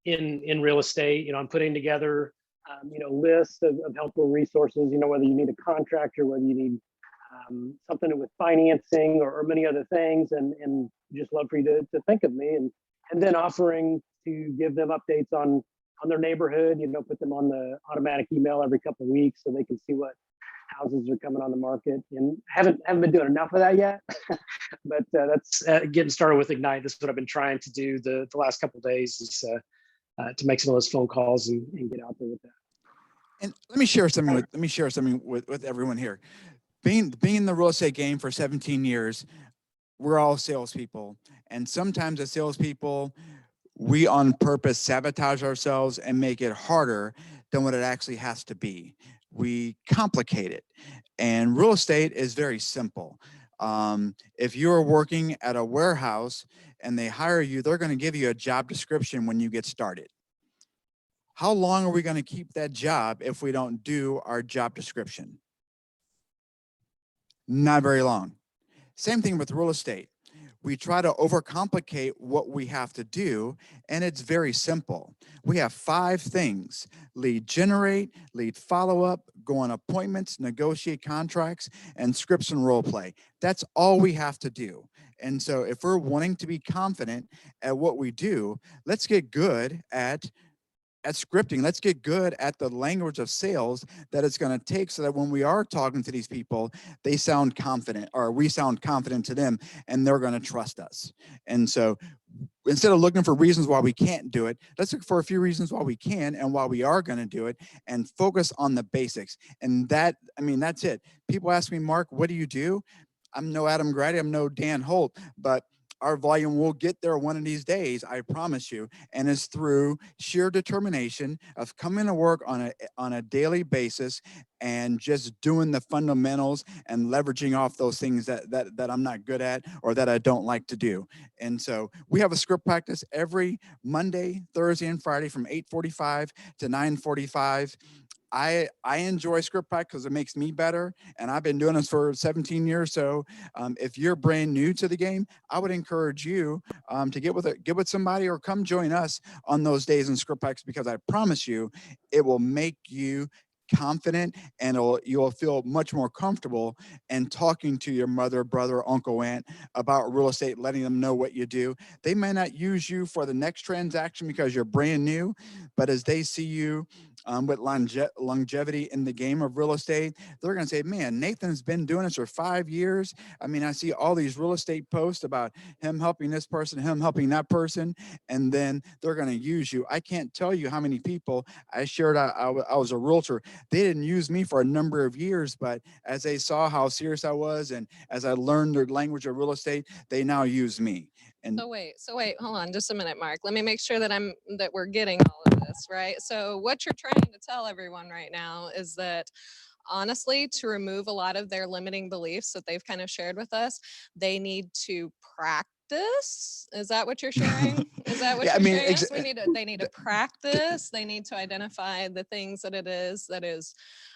in real estate. I'm putting together lists of helpful resources, whether you need a contractor, whether you need something with financing or many other things, and just love for you to think of me, and then offering to give them updates on their neighborhood, put them on the automatic email every couple of weeks so they can see what houses are coming on the market. And haven't been doing enough of that yet, but that's getting started with Ignite. This is what I've been trying to do the last couple of days, is to make some of those phone calls and get out there with that. And let me share something with everyone here. Being in the real estate game for 17 years, we're all salespeople, and sometimes as salespeople, we on purpose sabotage ourselves and make it harder than what it actually has to be. We complicate it, and real estate is very simple. If you're working at a warehouse and they hire you, they're going to give you a job description when you get started. How long are we going to keep that job if we don't do our job description? Not very long. Same thing with real estate. We try to overcomplicate what we have to do, and it's very simple. We have 5 things: lead generate, lead follow-up, go on appointments, negotiate contracts, and scripts and role play. That's all we have to do. And so if we're wanting to be confident at what we do, let's get good at scripting. Let's get good at the language of sales that it's going to take, so that when we are talking to these people, they sound confident, or we sound confident to them, and they're going to trust us. And so instead of looking for reasons why we can't do it, let's look for a few reasons why we can and why we are going to do it, and focus on the basics. And that's it. People ask me, Mark, what do you do? I'm no Adam Grady, I'm no Dan Holt, but our volume will get there one of these days, I promise you. And it's through sheer determination of coming to work on a daily basis and just doing the fundamentals and leveraging off those things that I'm not good at or that I don't like to do. And so we have a script practice every Monday, Thursday, and Friday from 8:45 to 9:45. I enjoy script practice because it makes me better, and I've been doing this for 17 years. So if you're brand new to the game, I would encourage you to get with somebody or come join us on those days in script practice, because I promise you, it will make you confident, and you'll feel much more comfortable in talking to your mother, brother, uncle, aunt about real estate, letting them know what you do. They may not use you for the next transaction because you're brand new, but as they see you with longevity in the game of real estate, they're going to say, man, Nathan's been doing this for 5 years. I mean, I see all these real estate posts about him helping this person, him helping that person, and then they're going to use you. I can't tell you how many people I shared. I was a realtor. They didn't use me for a number of years, but as they saw how serious I was, and as I learned their language of real estate, they now use me. And So wait, hold on just a minute, Mark. Let me make sure that we're getting all of this, right? So what you're trying to tell everyone right now is that, honestly, to remove a lot of their limiting beliefs that they've kind of shared with us, they need to practice. Is that what you're sharing? Is that what Yeah, I you're mean, sharing? Yes, they need to practice. They need to identify the things that is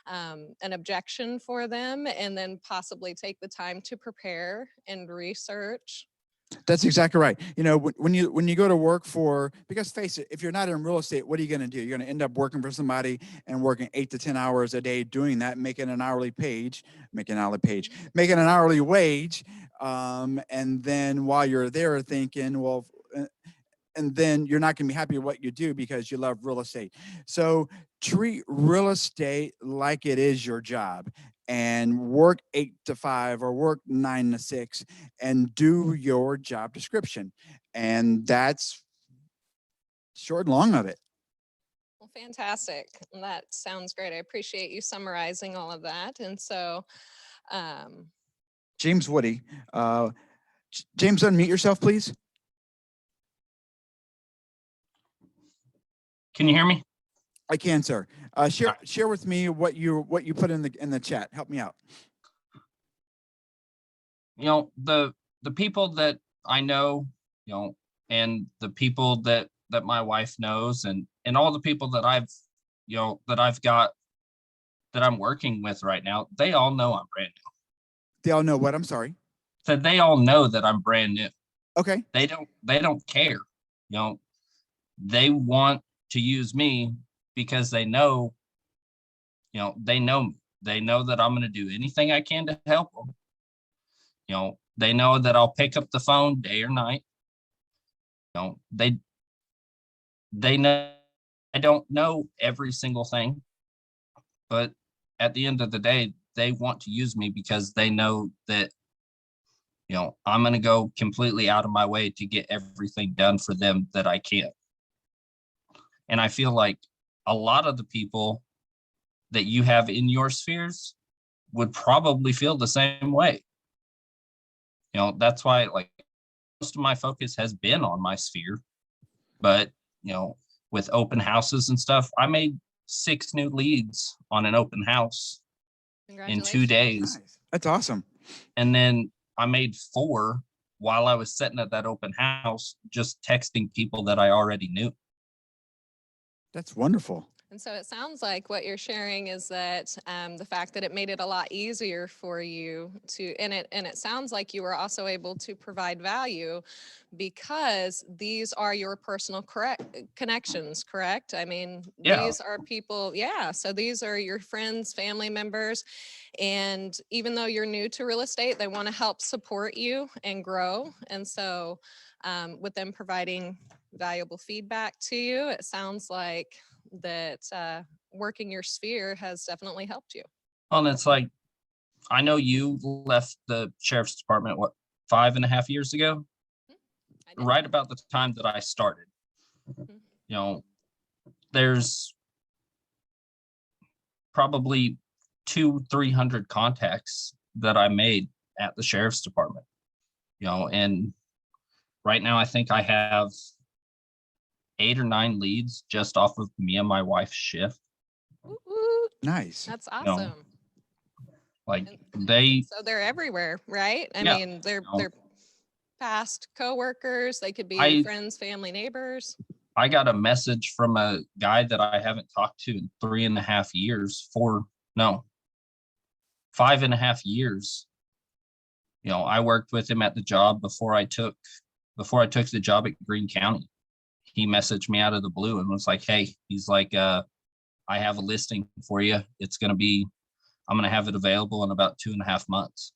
an objection for them, and then possibly take the time to prepare and research. That's exactly right. You know, when you go to work for, because face it, if you're not in real estate, what are you going to do? You're going to end up working for somebody and working 8 to 10 hours a day doing that, making an hourly wage. And then while you're there thinking, well, and then you're not going to be happy with what you do because you love real estate. So treat real estate like it is your job, and work 8 to 5 or work 9 to 6 and do your job description. And that's short and long of it. Well, fantastic. That sounds great. I appreciate you summarizing all of that. And so, James Woody, James, unmute yourself, please. Can you hear me? I can, sir. Share with me what you put in the chat. Help me out. You know, the people that I know, you know, and the people that my wife knows, and all the people that I've, you know, that I've got, that I'm working with right now, they all know I'm brand new. They all know what? I'm sorry. So they all know that I'm brand new. Okay. They don't care. You know, they want to use me because they know, you know, they know me. They know that I'm going to do anything I can to help them. You know, they know that I'll pick up the phone day or night. You know, they know I don't know every single thing, but at the end of the day, they want to use me because they know that, you know, I'm going to go completely out of my way to get everything done for them that I can. And I feel like a lot of the people that you have in your spheres would probably feel the same way. You know, that's why, like, most of my focus has been on my sphere. But, you know, with open houses and stuff, I made 6 new leads on an open house in 2 days. Nice. That's awesome. And then I made 4 while I was sitting at that open house, just texting people that I already knew. That's wonderful. and so it sounds like what you're sharing is that the fact that it made it a lot easier for you to, and it sounds like you were also able to provide value because these are your personal connections, correct? I mean, Yeah. these are people, yeah. So these are your friends, family members, and even though you're new to real estate, they want to help support you and grow. And so with them providing valuable feedback to you, it sounds like that working your sphere has definitely helped you. Well, and it's like, I know you left the sheriff's department, what, 5.5 years ago? Right about the time that I started. You know, there's probably 200-300 contacts that I made at the sheriff's department. You know, and right now I think I have 8 or 9 leads just off of me and my wife's shift. Nice. That's You know, awesome. like So they're everywhere, right? I Yeah, mean, they're you know, they're past coworkers. They could be I- friends, family, neighbors. I got a message from a guy that I haven't talked to in 3.5 years, 5.5 years. You know, I worked with him at the job before I took the job at Greene County. He messaged me out of the blue and was like, hey, he's like, I have a listing for you. I'm going to have it available in about 2.5 months.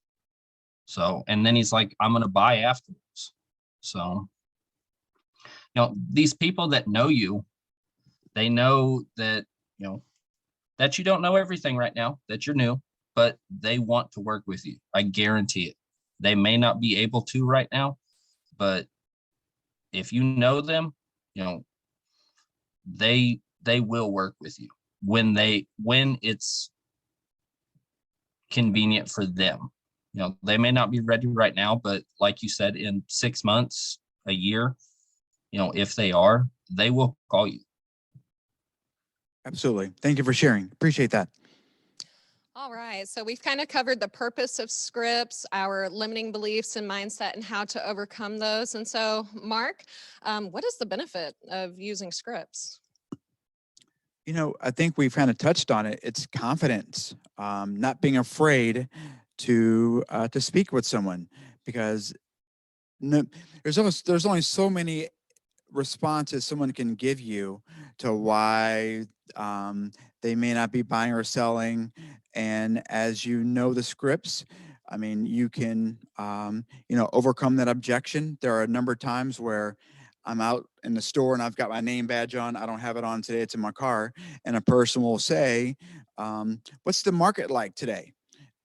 So, and then he's like, I'm going to buy afterwards. So, you know, these people that know you, they know that, you know, that you don't know everything right now, that you're new, but they want to work with you. I guarantee it. They may not be able to right now, but if you know them, you know, they will work with you when it's convenient for them. You know, they may not be ready right now, but like you said, in 6 months, a year, you know, if they are, they will call you. Absolutely. Thank you for sharing. Appreciate that. All right, so we've kind of covered the purpose of scripts, our limiting beliefs and mindset, and how to overcome those. And so, Mark, what is the benefit of using scripts? You know, I think we've kind of touched on it. It's confidence, not being afraid to speak with someone, because there's only so many responses someone can give you to why they may not be buying or selling. And as you know the scripts, I mean, you can overcome that objection. There are a number of times where I'm out in the store and I've got my name badge on. I don't have it on today. It's in my car. And a person will say, what's the market like today?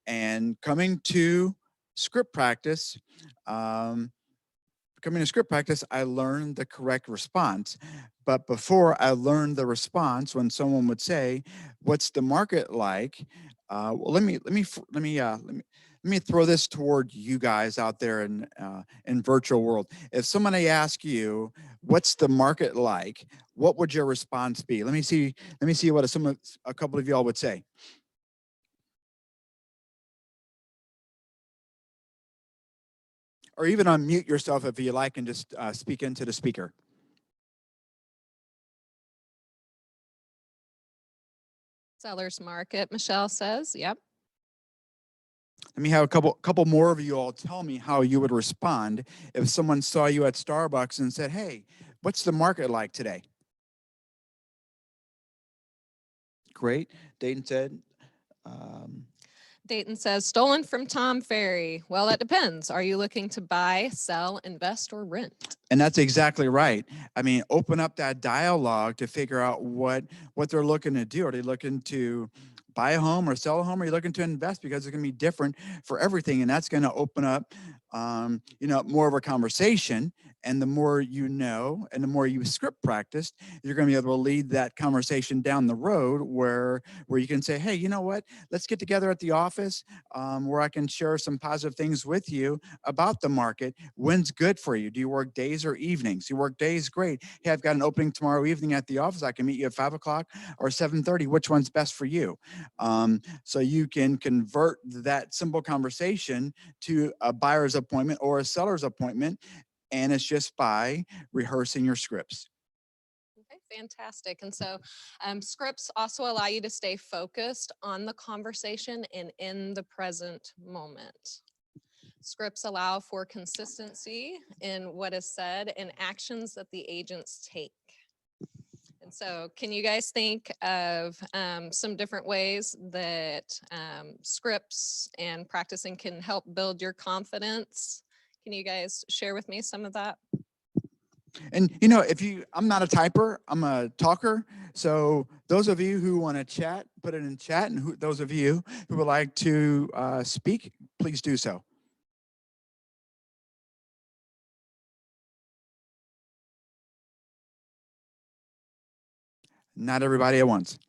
And coming to script practice, I learned the correct response. But before I learned the response, when someone would say, "What's the market like?" Well, let me throw this toward you guys out there in virtual world. If somebody asks you, "What's the market like?" What would your response be? Let me see. Let me see what a couple of y'all would say. Or even unmute yourself if you like and just speak into the speaker. Seller's market, Michelle says. Yep. Let me have a couple more of you all tell me how you would respond if someone saw you at Starbucks and said, "Hey, what's the market like today?" Great. Dayton said, Dayton says, stolen from Tom Ferry. Well, it depends. Are you looking to buy, sell, invest, or rent? and that's exactly right. I mean, open up that dialogue to figure out what they're looking to do. Are they looking to buy a home or sell a home? Or are you looking to invest? Because it's going to be different for everything, and that's going to open up, more of a conversation. And the more you know, and the more you script practice, you're going to be able to lead that conversation down the road where you can say, "Hey, you know what? Let's get together at the office where I can share some positive things with you about the market. When's good for you? Do you work days or evenings? You work days, great. Hey, I've got an opening tomorrow evening at the office. I can meet you at 5 o'clock or 7:30. Which one's best for you?" So you can convert that simple conversation to a buyer's appointment or a seller's appointment, and it's just by rehearsing your scripts. Okay, fantastic. And so scripts also allow you to stay focused on the conversation and in the present moment. Scripts allow for consistency in what is said and actions that the agents take. And so can you guys think of some different ways that scripts and practicing can help build your confidence? Can you guys share with me some of that? And I'm not a typer, I'm a talker. So those of you who want to chat, put it in chat. And those of you who would like to speak, please do so. Not everybody at once.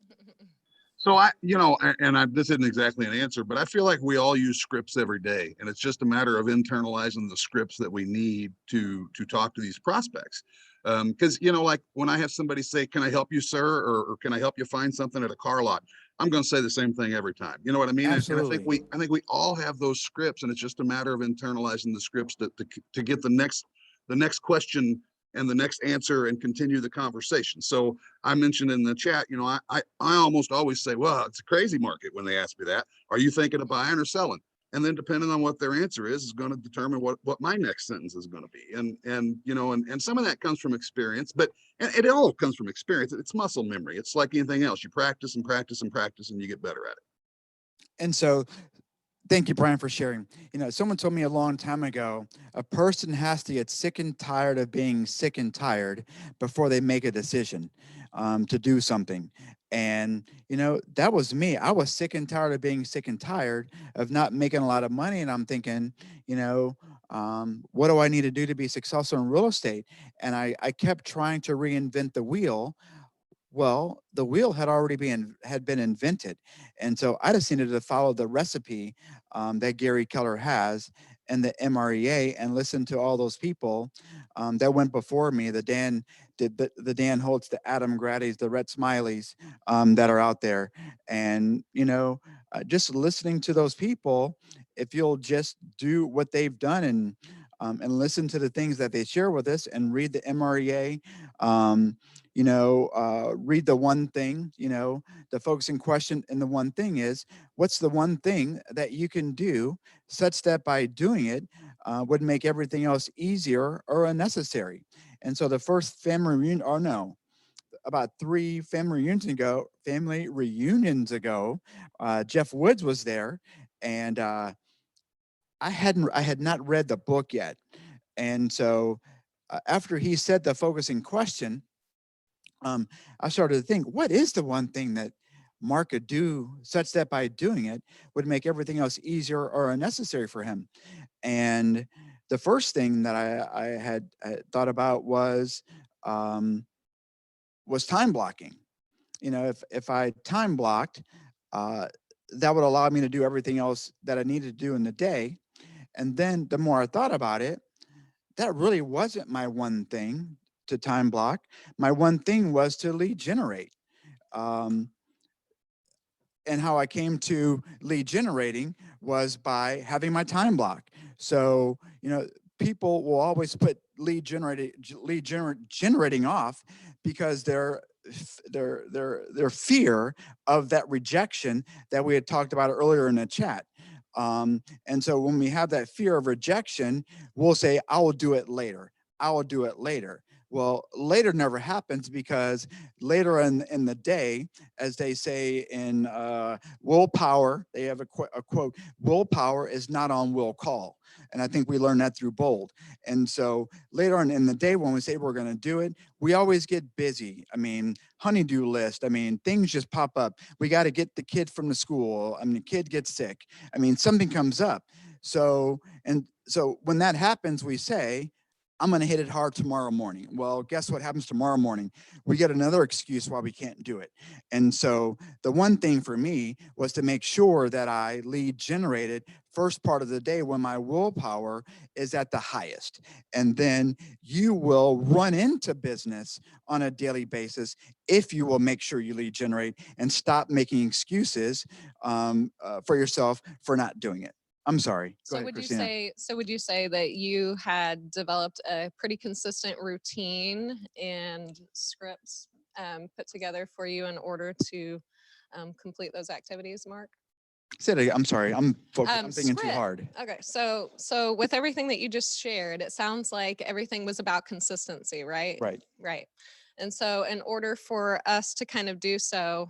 So this isn't exactly an answer, but I feel like we all use scripts every day, and it's just a matter of internalizing the scripts that we need to talk to these prospects. Because like when I have somebody say, "Can I help you, sir?" or "Can I help you find something at a car lot?" I'm going to say the same thing every time. You know what I mean? Absolutely. And I think we all have those scripts, and it's just a matter of internalizing the scripts to get the next question and the next answer and continue the conversation. So I mentioned in the chat, I almost always say, "Well, it's a crazy market." When they ask me that, "Are you thinking of buying or selling?" And then depending on what their answer is going to determine what my next sentence is going to be. And some of that comes from experience, but it all comes from experience. It's muscle memory. It's like anything else. You practice and practice and practice, and you get better at it. And so thank you, Brian, for sharing. Someone told me a long time ago, a person has to get sick and tired of being sick and tired before they make a decision to do something. And, that was me. I was sick and tired of being sick and tired of not making a lot of money. And I'm thinking, what do I need to do to be successful in real estate? And I kept trying to reinvent the wheel. Well, the wheel had been invented, and so I just needed to follow the recipe that Gary Keller has and the MREA, and listen to all those people that went before me. The Dan Holtz, the Adam Grady's, the Rhett Smileys that are out there, and just listening to those people. If you'll just do what they've done and listen to the things that they share with us and read the MREA. Read the one thing, the focusing question. And the one thing is, what's the one thing that you can do such that by doing it would make everything else easier or unnecessary? And so the first family reunion, about 3 family reunions ago, Jeff Woods was there, and I had not read the book yet. And so after he said the focusing question, I started to think, what is the one thing that Mark could do such that by doing it would make everything else easier or unnecessary for him? And the first thing that I had thought about was time blocking. You know, if I time blocked, that would allow me to do everything else that I needed to do in the day. And then the more I thought about it, that really wasn't my one thing to time block. My one thing was to lead generate. Um, and how I came to lead generating was by having my time block. So, you know, people will always put generating off because their fear of that rejection that we had talked about earlier in the chat. And so when we have that fear of rejection, we'll say, I will do it later. I will do it later. Well, later never happens, because later in the day, as they say in willpower, they have a quote, willpower is not on will call. And I think we learned that through Bold. And so later on in the day, when we say we're going to do it, we always get busy. I mean, honeydew list. I mean, things just pop up. We got to get the kid from the school. I mean, the kid gets sick. I mean, something comes up. So when that happens, we say, I'm going to hit it hard tomorrow morning. Well, guess what happens tomorrow morning? We get another excuse why we can't do it. And so the one thing for me was to make sure that I lead generated first part of the day when my willpower is at the highest. And then you will run into business on a daily basis if you will make sure you lead generate and stop making excuses for yourself for not doing it. I'm sorry. Go ahead, Christina. Would you say that you had developed a pretty consistent routine and scripts put together for you in order to complete those activities, Mark? Say it again. I'm sorry. I'm thinking too hard. Okay. So with everything that you just shared, it sounds like everything was about consistency, right? Right. Right. And so in order for us to kind of do so,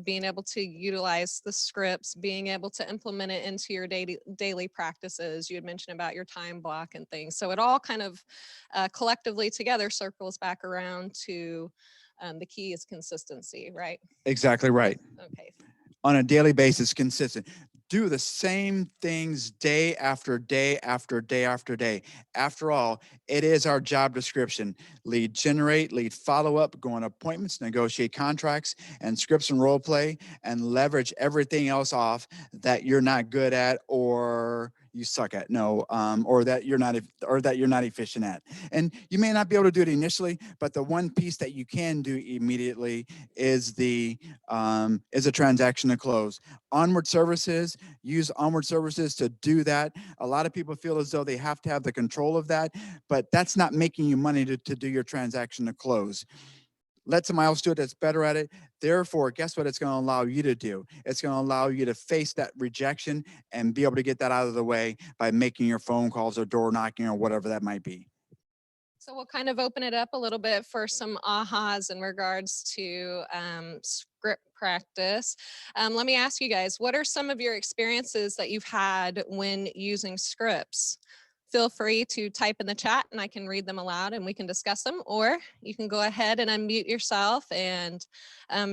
being able to utilize the scripts, being able to implement it into your daily practices, you had mentioned about your time block and things. So it all kind of collectively together circles back around to the key is consistency, right? Exactly right. Okay. On a daily basis, consistent. Do the same things day after day after day after day. After all, it is our job description. Lead generate, lead follow up, go on appointments, negotiate contracts and scripts and role play, and leverage everything else off that you're not good at or you suck at. No, or that you're not efficient at. And you may not be able to do it initially, but the one piece that you can do immediately is a transaction to close. Onward services, use onward services to do that. A lot of people feel as though they have to have the control of that, but that's not making you money to do your transaction to close. Let somebody else do it that's better at it. Therefore, guess what it's going to allow you to do? It's going to allow you to face that rejection and be able to get that out of the way by making your phone calls or door knocking or whatever that might be. So we'll kind of open it up a little bit for some ahas in regards to script practice. Let me ask you guys, what are some of your experiences that you've had when using scripts? Feel free to type in the chat and I can read them aloud and we can discuss them, or you can go ahead and unmute yourself and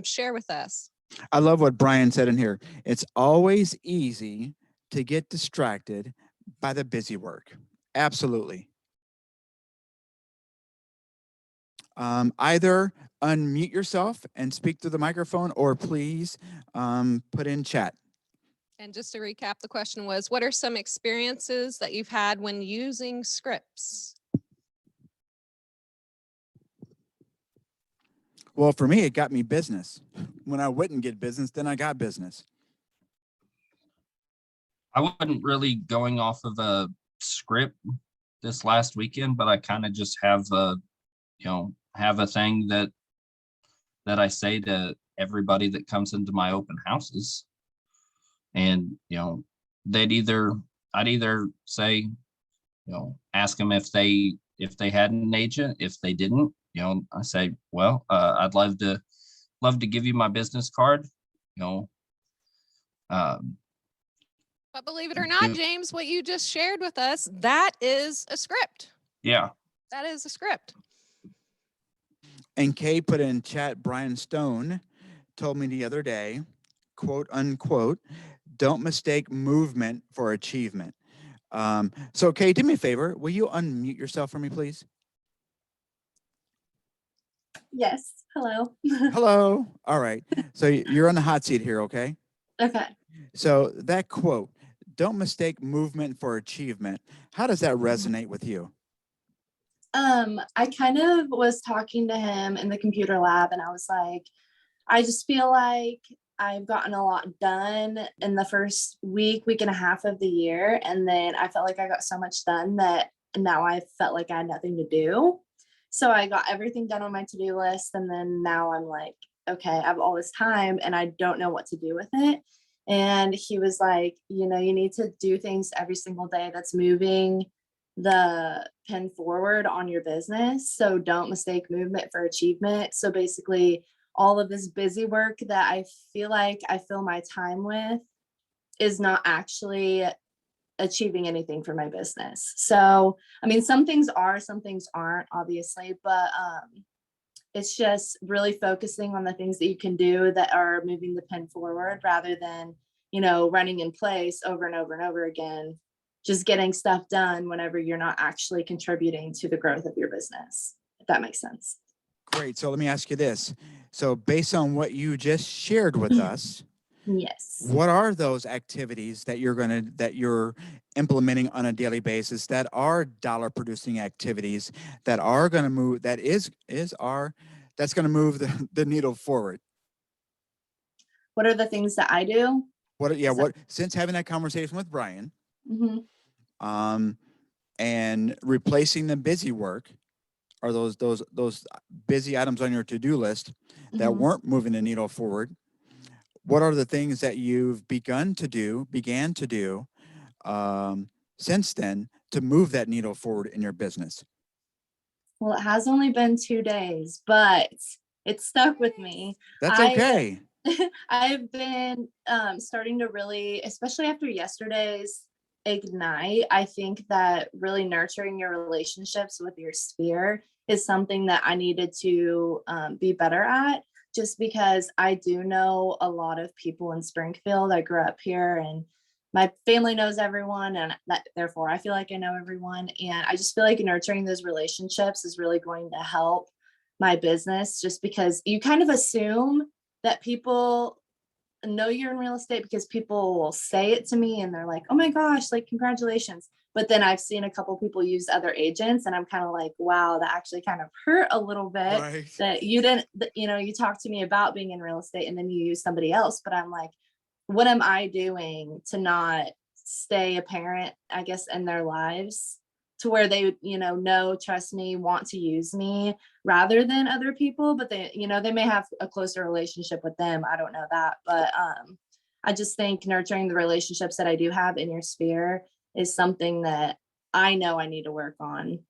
share with us. I love what Brian said in here. It's always easy to get distracted by the busy work. Absolutely. Either unmute yourself and speak through the microphone, or please put in chat. And just to recap, the question was, what are some experiences that you've had when using scripts? Well, for me, it got me business. When I wouldn't get business, then I got business. I wasn't really going off of a script this last weekend, but I kind of just have a thing that I say to everybody that comes into my open houses. And, I'd either say, ask them if they had an agent. If they didn't, I say, well, I'd love to give you my business card, But believe it or not, James, what you just shared with us, that is a script. Yeah. That is a script. And Kay put in chat, Brian Stone told me the other day, quote unquote, don't mistake movement for achievement. So Kay, do me a favor. Will you unmute yourself for me, please? Yes. Hello. Hello. All right. So you're on the hot seat here, okay? Okay. So that quote, don't mistake movement for achievement. How does that resonate with you? I kind of was talking to him in the computer lab and I was like, I just feel like I've gotten a lot done in the first week and a half of the year. And then I felt like I got so much done that now I felt like I had nothing to do. So I got everything done on my to-do list. And then now I'm like, okay, I have all this time and I don't know what to do with it. And he was like, you know, you need to do things every single day that's moving the pen forward on your business. So don't mistake movement for achievement. So basically, all of this busy work that I feel like I fill my time with is not actually achieving anything for my business. So, I mean, some things are, some things aren't, obviously, but it's just really focusing on the things that you can do that are moving the pen forward rather than, you know, running in place over and over and over again, just getting stuff done whenever you're not actually contributing to the growth of your business, if that makes sense. Great. So let me ask you this. So based on what you just shared with us, Yes. what are those activities that you're implementing on a daily basis that are dollar producing activities that are going to move, that's going to move the needle forward? What are the things that I do? Since having that conversation with Brian, Mm-hmm. and replacing the busy work, or those busy items on your to-do list that weren't moving the needle forward, what are the things that you've began to do since then to move that needle forward in your business? Well, it has only been 2 days, but it stuck with me. That's okay. I've been starting to really, especially after yesterday's Ignite, I think that really nurturing your relationships with your sphere is something that I needed to be better at, just because I do know a lot of people in Springfield. I grew up here and my family knows everyone, and therefore I feel like I know everyone. And I just feel like nurturing those relationships is really going to help my business, just because you kind of assume that people know you're in real estate because people will say it to me and they're like, oh my gosh, like congratulations. But then I've seen a couple people use other agents and I'm kind of like, wow, that actually kind of hurt a little bit. Right. That you didn't, you know, you talked to me about being in real estate and then you use somebody else. But I'm like, what am I doing to not stay a parent, I guess, in their lives to where they, you know, trust me, want to use me rather than other people, but they, you know, they may have a closer relationship with them. I don't know that, but I just think nurturing the relationships that I do have in your sphere is something that I know I need to work on.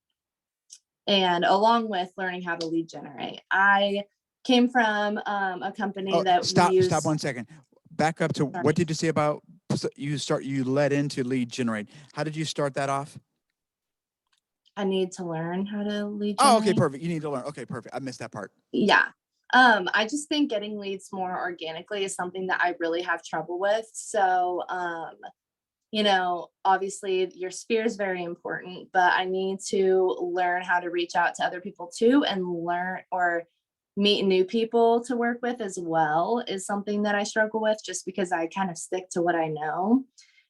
And along with learning how to lead generate, I came from a company that stop 1 second. second. Back up to what did you say about you led into lead generate? How did you start that off? I need to learn how to lead generate. Oh, okay, perfect. You need to learn. Okay, perfect. I missed that part. Yeah. I just think getting leads more organically is something that I really have trouble with. So, you know, obviously your sphere is very important, but I need to learn how to reach out to other people too, and learn or meet new people to work with as well is something that I struggle with, just because I kind of stick to what I know.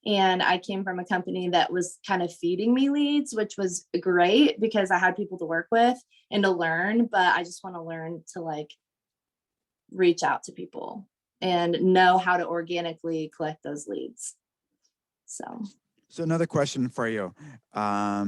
And I came from a company that was kind of feeding me leads, which was great because I had people to work with and to learn, but I just want to learn to like reach out to people and know how to organically collect those leads. So another question for you. How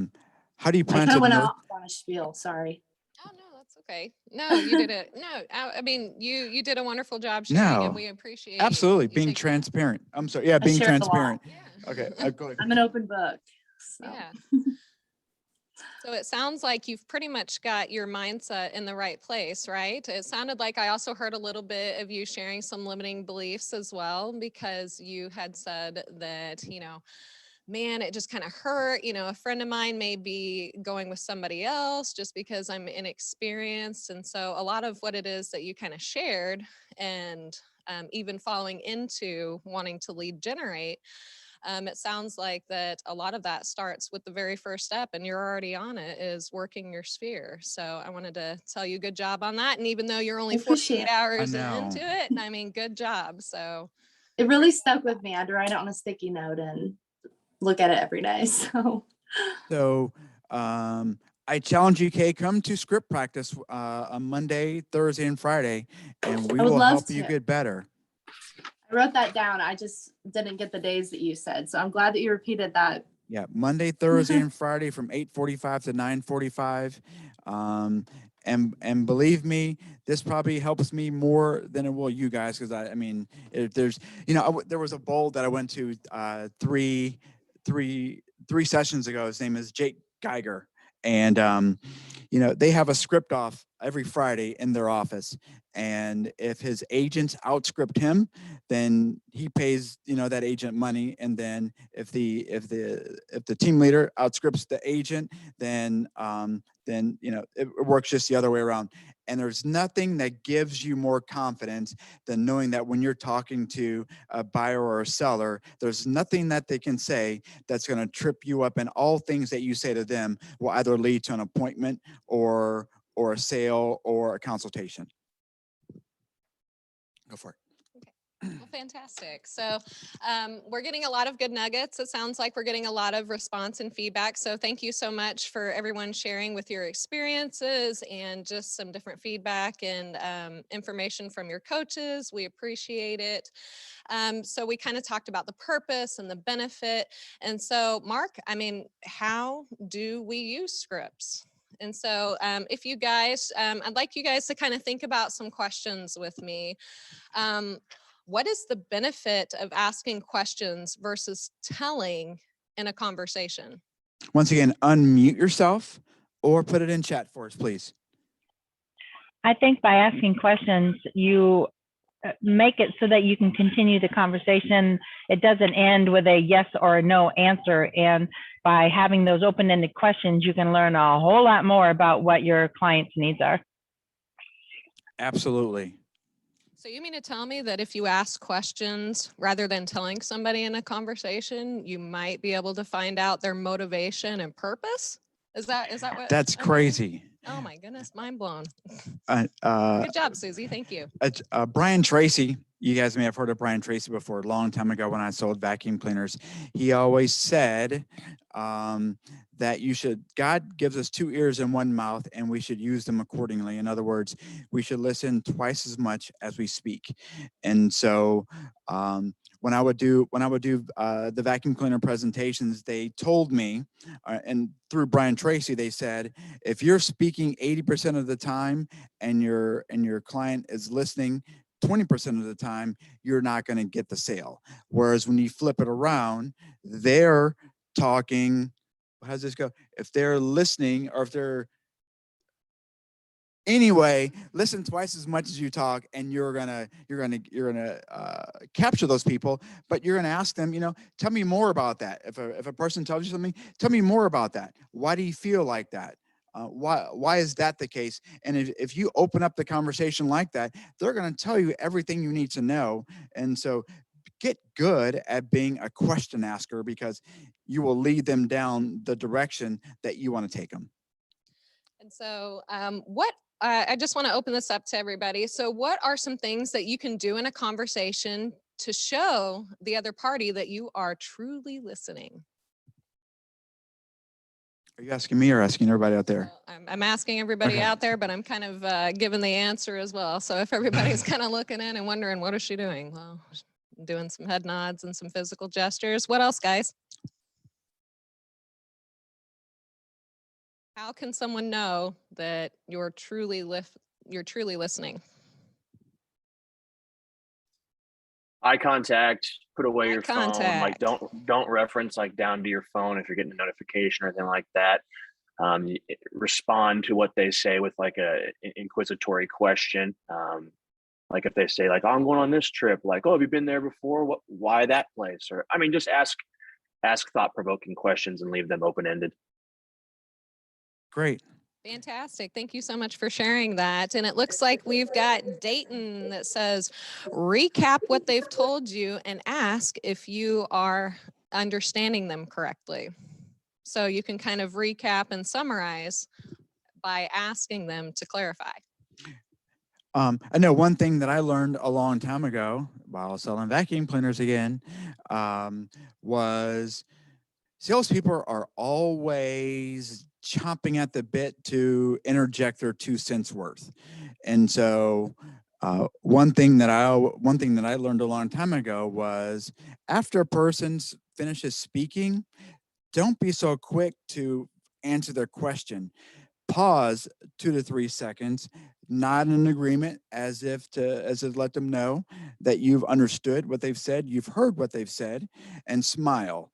do you I plan kind to of went off on a spiel, sorry. Oh, no, that's okay. No, you did it. No, I mean, you did a wonderful job sharing and we appreciate absolutely you being taking that. transparent. I'm sorry. Yeah, being shared a lot. transparent. Yeah. Okay, go ahead. I'm an open book. So. Yeah. So it sounds like you've pretty much got your mindset in the right place, right? It sounded like I also heard a little bit of you sharing some limiting beliefs as well, because you had said that, you know, man, it just kind of hurt. You know, a friend of mine may be going with somebody else just because I'm inexperienced. And so a lot of what it is that you kind of shared, and even falling into wanting to lead generate, it sounds like that a lot of that starts with the very first step, and you're already on it, is working your sphere. So I wanted to tell you good job on that. And even though you're only 48 hours into it, I mean, good job. So it really stuck with me. I had to write it on a sticky note and look at it every day. So I challenge you, Kay, come to script practice on Monday, Thursday, and Friday, and we I would will love help you to. get better. I wrote that down. I just didn't get the days that you said. So I'm glad that you repeated that. Yeah, Monday, Thursday, and Friday from 8:45 to 9:45. And believe me, this probably helps me more than it will you guys, because I mean, if there's, you know, there was a bowl that I went to three sessions ago. His name is Jake Geiger, and you know, they have a script off every Friday in their office, and if his agents outscript him, then he pays, you know, that agent money. And then if the team leader outscripts the agent, then you know, it works just the other way around. And there's nothing that gives you more confidence than knowing that when you're talking to a buyer or a seller, there's nothing that they can say that's going to trip you up, and all things that you say to them will either lead to an appointment or a sale or a consultation. Go for it. Well, fantastic. So we're getting a lot of good nuggets. It sounds like we're getting a lot of response and feedback. So thank you so much for everyone sharing with your experiences and just some different feedback and information from your coaches. We appreciate it. So we kind of talked about the purpose and the benefit. And so, Mark, I mean, how do we use scripts? And so if you guys, I'd like you guys to kind of think about some questions with me. What is the benefit of asking questions versus telling in a conversation? Once again, unmute yourself or put it in chat for us, please. I think by asking questions, you make it so that you can continue the conversation. It doesn't end with a yes or a no answer. And by having those open-ended questions, you can learn a whole lot more about what your client's needs are. Absolutely. So you mean to tell me that if you ask questions rather than telling somebody in a conversation, you might be able to find out their motivation and purpose? Is that what? That's crazy. Oh my goodness, mind blown. Good job, Susie. Thank you. Brian Tracy, you guys may have heard of Brian Tracy before, a long time ago when I sold vacuum cleaners. He always said that God gives us 2 ears and 1 mouth, and we should use them accordingly. In other words, we should listen twice as much as we speak. And so when I would do the vacuum cleaner presentations, they told me, and through Brian Tracy, they said, if you're speaking 80% of the time and your client is listening 20% of the time, you're not going to get the sale. Whereas when you flip it around, they're talking. How does this go? If they're listening, or if they're anyway, listen twice as much as you talk, and you're gonna capture those people. But you're gonna ask them, you know, tell me more about that. If a person tells you something, tell me more about that. Why do you feel like that? Why is that the case? And if you open up the conversation like that, they're going to tell you everything you need to know. And so get good at being a question asker, because you will lead them down the direction that you want to take them. And so I just want to open this up to everybody. So what are some things that you can do in a conversation to show the other party that you are truly listening? Are you asking me or asking everybody out there? I'm asking everybody out there, but I'm kind of giving the answer as well. So if everybody's kind of looking in and wondering, what is she doing? Well, I'm doing some head nods and some physical gestures. What else, guys? How can someone know that you're truly listening? Eye contact, put away your phone, like contact. don't reference like down to your phone if you're getting a notification or anything like that. Respond to what they say with like a inquisitory question. Like if they say like, oh, I'm going on this trip, like, oh, have you been there before? Why that place? Or I mean, just ask ask thought-provoking questions and leave them open-ended. Great. Fantastic. Thank you so much for sharing that. And it looks like we've got Dayton that says, recap what they've told you and ask if you are understanding them correctly. So you can kind of recap and summarize by asking them to clarify. I know one thing that I learned a long time ago while selling vacuum cleaners again, was salespeople are always chomping at the bit to interject their 2 cents worth. And so one thing that I learned a long time ago was, after a person finishes speaking, don't be so quick to answer their question. Pause 2 to 3 seconds, nod in agreement as if to let them know that you've understood what they've said, you've heard what they've said, and smile.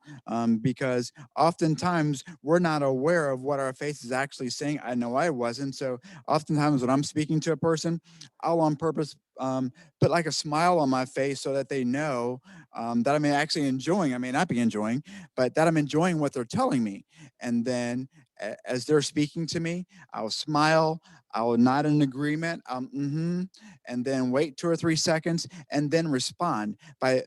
Because oftentimes we're not aware of what our face is actually saying. I know I wasn't. So oftentimes when I'm speaking to a person, I'll on purpose put like a smile on my face so that they know that I'm actually enjoying. I may not be enjoying, but that I'm enjoying what they're telling me. And then as they're speaking to me, I'll smile, I'll nod in agreement, and then wait 2 or 3 seconds and then respond. By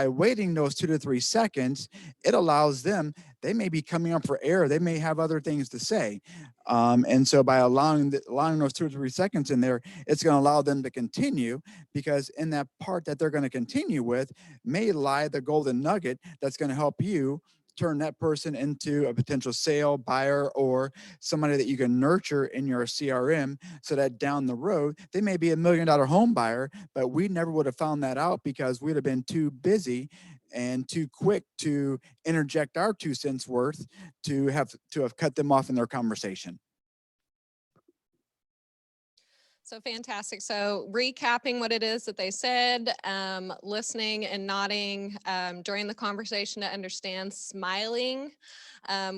waiting those 2 to 3 seconds, it allows them, they may be coming up for air, they may have other things to say. And so by allowing those 2 or 3 seconds in there, it's going to allow them to continue, because in that part that they're going to continue with may lie the golden nugget that's going to help you turn that person into a potential sale, buyer, or somebody that you can nurture in your CRM, so that down the road, they may be $1 million home buyer, but we never would have found that out because we'd have been too busy and too quick to interject our 2 cents worth to have cut them off in their conversation. So fantastic. So recapping what it is that they said, listening and nodding during the conversation to understand, smiling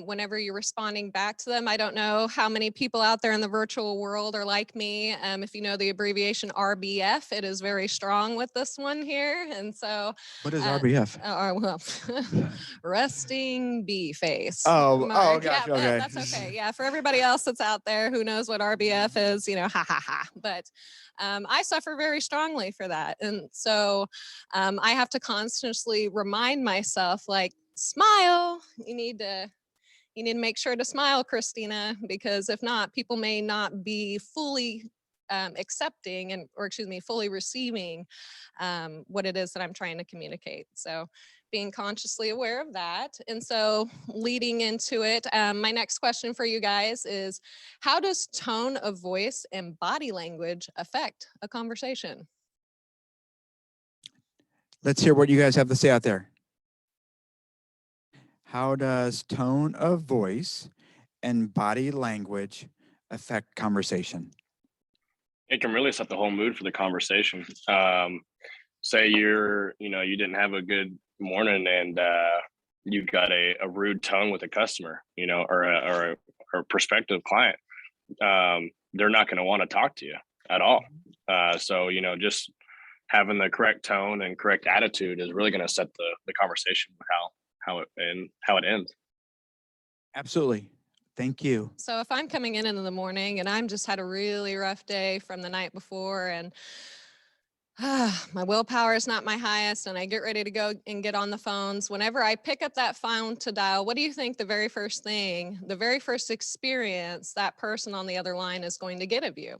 whenever you're responding back to them. I don't know how many people out there in the virtual world are like me. If you know the abbreviation RBF, it is very strong with this one here. And so What is RBF? Well, resting bee face. Oh, Mark. gotcha. Yeah, Okay. that's okay. Yeah, for everybody else that's out there who knows what RBF is, you know, ha ha ha. But I suffer very strongly for that, and so I have to constantly remind myself, like, smile. You need to make sure to smile, Christina, because if not, people may not be fully accepting fully receiving what it is that I'm trying to communicate. So being consciously aware of that. And so leading into it, my next question for you guys is, how does tone of voice and body language affect a conversation? Let's hear what you guys have to say out there. How does tone of voice and body language affect conversation? It can really set the whole mood for the conversation. Say you didn't have a good morning and you've got a rude tone with a customer, or a prospective client. They're not going to want to talk to you at all. So just having the correct tone and correct attitude is really going to set the conversation with how it ends. Absolutely. Thank you. So if I'm coming in the morning and I'm just had a really rough day from the night before, and my willpower is not my highest, and I get ready to go and get on the phones, whenever I pick up that phone to dial, what do you think the very first experience that person on the other line is going to get of you?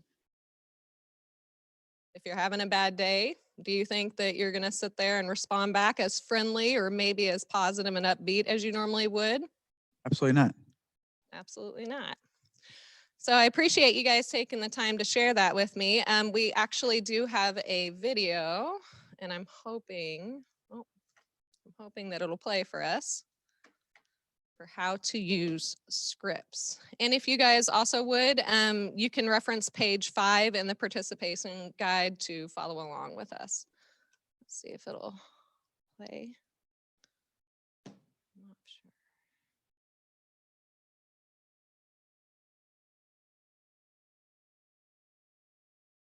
If you're having a bad day, do you think that you're going to sit there and respond back as friendly or maybe as positive and upbeat as you normally would? Absolutely not. Absolutely not. So I appreciate you guys taking the time to share that with me. We actually do have a video, and I'm hoping that it'll play for us for how to use scripts. And if you guys also would, you can reference page 5 in the participation guide to follow along with us. Let's see if it'll play. I'm not sure.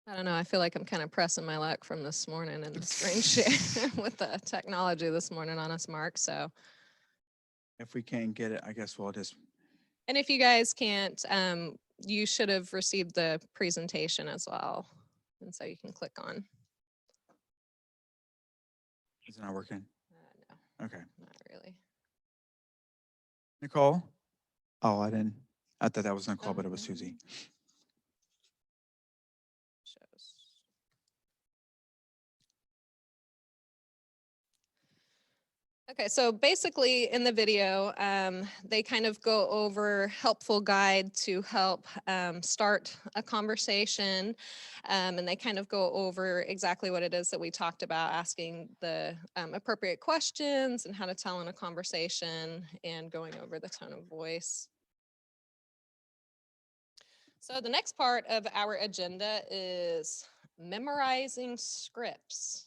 I don't know. I feel like I'm kind of pressing my luck from this morning and the screen share with the technology this morning on us, Mark. So If we can't get it, I guess we'll just, And if you guys can't, you should have received the presentation as well. And so you can click on. is it not working? No, Okay. not really. Nicole? Oh, I didn't. I thought that was Nicole, Oh, but it was no. Susie. Shows. Okay, so basically in the video, they kind of go over helpful guide to help start a conversation. And they kind of go over exactly what it is that we talked about, asking the appropriate questions and how to tell in a conversation and going over the tone of voice. So the next part of our agenda is memorizing scripts.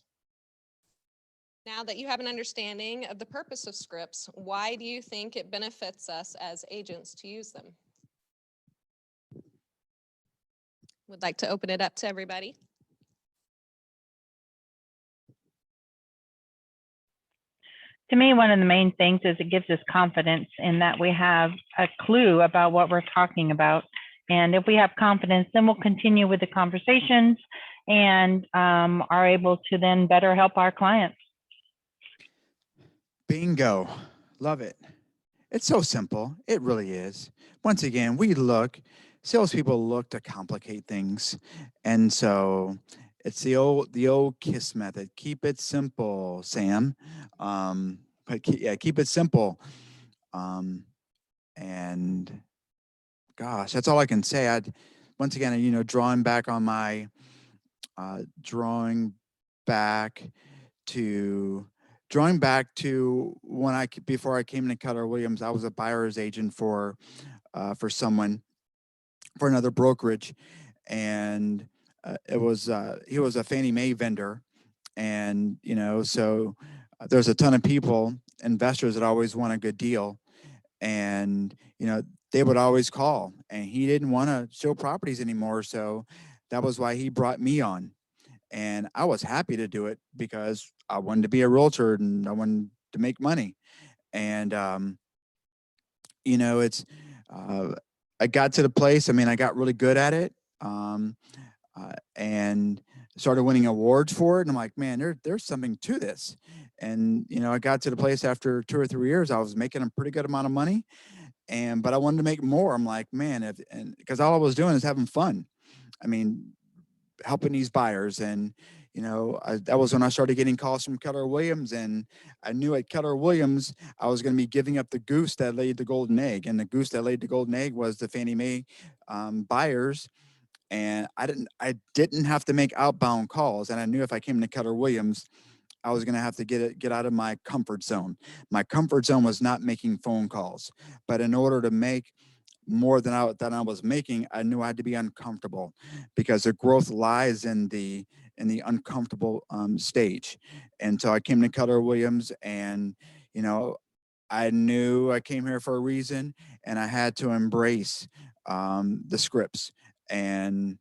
Now that you have an understanding of the purpose of scripts, why do you think it benefits us as agents to use them? Would like to open it up to everybody. To me, one of the main things is it gives us confidence in that we have a clue about what we're talking about. And if we have confidence, then we'll continue with the conversations and are able to then better help our clients. Bingo. Love it. It's so simple. It really is. Once again, salespeople look to complicate things. And so it's the old KISS method. Keep it simple, Sam. Keep it simple. And gosh, that's all I can say. Once again, drawing back on my drawing back to when before I came to Keller Williams, I was a buyer's agent for another brokerage, and he was a Fannie Mae vendor, and so there's a ton of investors that always want a good deal, and they would always call, and he didn't want to show properties anymore, so that was why he brought me on. And I was happy to do it because I wanted to be a realtor and I wanted to make money. And, it's, I got to the place, I got really good at it. And started winning awards for it. And I'm like, man, there's something to this. And, I got to the place after 2 or 3 years, I was making a pretty good amount of money. But I wanted to make more. I'm like, man, because all I was doing is having fun. Helping these buyers. And, that was when I started getting calls from Keller Williams. And I knew at Keller Williams, I was going to be giving up the goose that laid the golden egg. And the goose that laid the golden egg was the Fannie Mae buyers. And I didn't have to make outbound calls. And I knew if I came to Keller Williams, I was going to have to get out of my comfort zone. My comfort zone was not making phone calls. But in order to make more than I was making, I knew I had to be uncomfortable, because the growth lies in the uncomfortable stage. And so I came to Keller Williams, and I knew I came here for a reason, and I had to embrace the scripts. And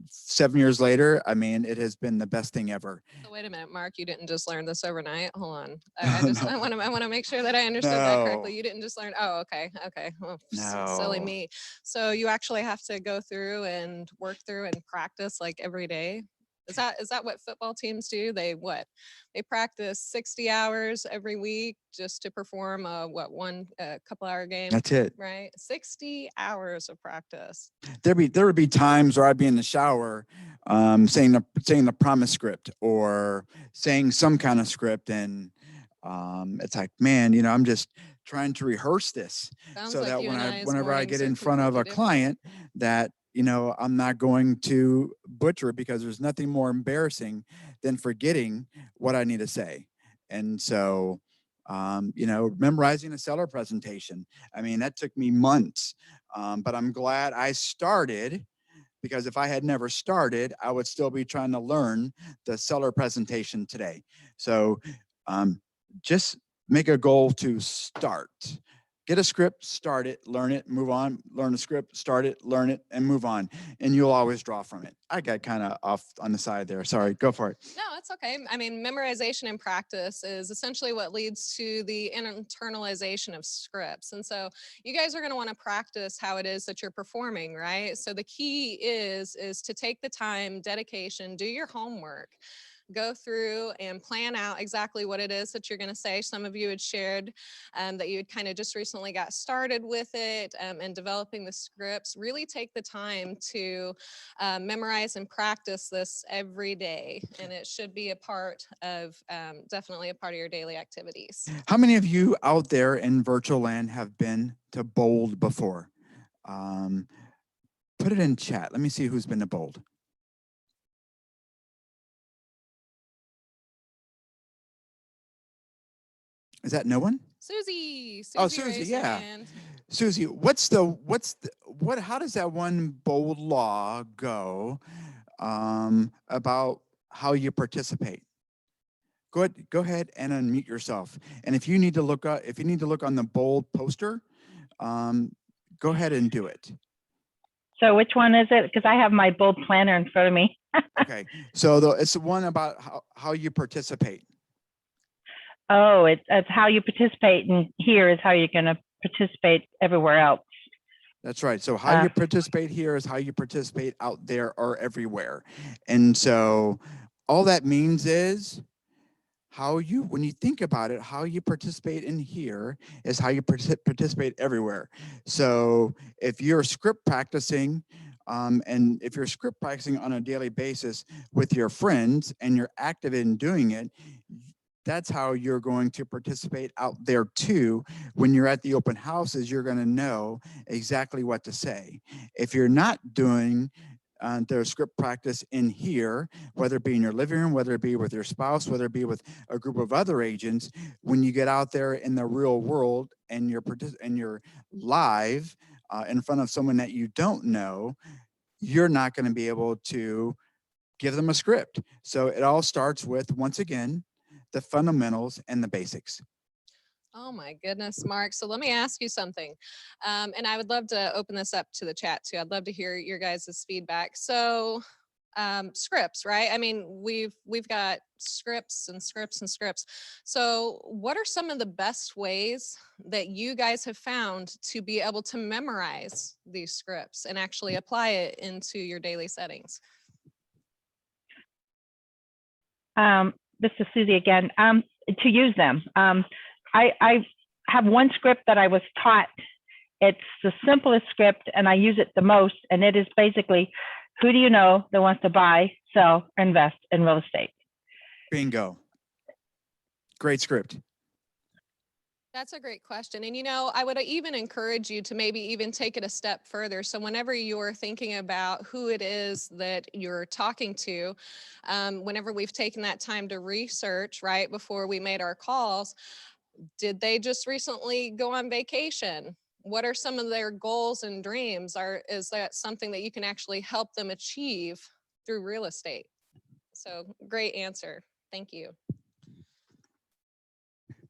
7 years later, it has been the best thing ever. So wait a minute, Mark, you didn't just learn this overnight. Hold on. No. I want to make sure that I understood that correctly. No. You didn't just learn. Oh, okay. Oh, silly No. me. So you actually have to go through and work through and practice like every day. Is that what football teams do? They practice 60 hours every week just to perform a couple hour game. That's it. Right? 60 hours of practice. There would be times where I'd be in the shower, saying the promise script or saying some kind of script, and it's like, man, I'm just trying to rehearse this Sounds so like that you and I's whenever I mornings get are in front of a completely client, that I'm not going to butcher it, because there's nothing more embarrassing than forgetting what I need to say. And so, memorizing a seller presentation, that took me months. But I'm glad I started, because if I had never started, I would still be trying to learn the seller presentation today. So just make a goal to start. Get a script, start it, learn it, move on, learn a script, start it, learn it, and move on. And you'll always draw from it. I got kind of off on the side there. Sorry, go for it. No, it's okay. I mean, memorization and practice is essentially what leads to the internalization of scripts. And so you guys are going to want to practice how it is that you're performing, right? So the key is to take the time, dedication, do your homework. Go through and plan out exactly what it is that you're going to say. Some of you had shared that you had kind of just recently got started with it and developing the scripts. Really take the time to memorize and practice this every day. And it should be a part of, definitely a part of your daily activities. How many of you out there in virtual land have been to Bold before? Put it in chat. Let me see who's been to Bold. Is that no one? Susie. Oh, Susie, yeah. Susie, how does that one bold law go about how you participate? Go ahead and unmute yourself. And if you need to look up, on the bold poster, go ahead and do it. So which one is it? Because I have my bold planner in front of me. Okay, so it's the one about how you participate. Oh, it's how you participate, and here is how you're going to participate everywhere else. That's right. So how you participate here is how you participate out there or everywhere. And so all that means is when you think about it, how you participate in here is how you participate everywhere. So if you're script practicing, and if you're script practicing on a daily basis with your friends and you're active in doing it, that's how you're going to participate out there too. When you're at the open houses, you're going to know exactly what to say. If you're not doing their script practice in here, whether it be in your living room, whether it be with your spouse, whether it be with a group of other agents, when you get out there in the real world and you're live in front of someone that you don't know, you're not going to be able to give them a script. So it all starts with, once again, the fundamentals and the basics. Oh my goodness, Mark. So let me ask you something. And I would love to open this up to the chat too. I'd love to hear your guys' feedback. So scripts, right? I mean, we've got scripts and scripts and scripts. So what are some of the best ways that you guys have found to be able to memorize these scripts and actually apply it into your daily settings? This is Susie again. To use them. I have one script that I was taught. It's the simplest script and I use it the most. And it is basically, who do you know that wants to buy, sell, or invest in real estate? Bingo. Great script. That's a great question. And, you know, I would even encourage you to maybe even take it a step further. So whenever you're thinking about who it is that you're talking to, whenever we've taken that time to research, right, before we made our calls, did they just recently go on vacation? What are some of their goals and dreams? Is that something that you can actually help them achieve through real estate? So great answer. Thank you.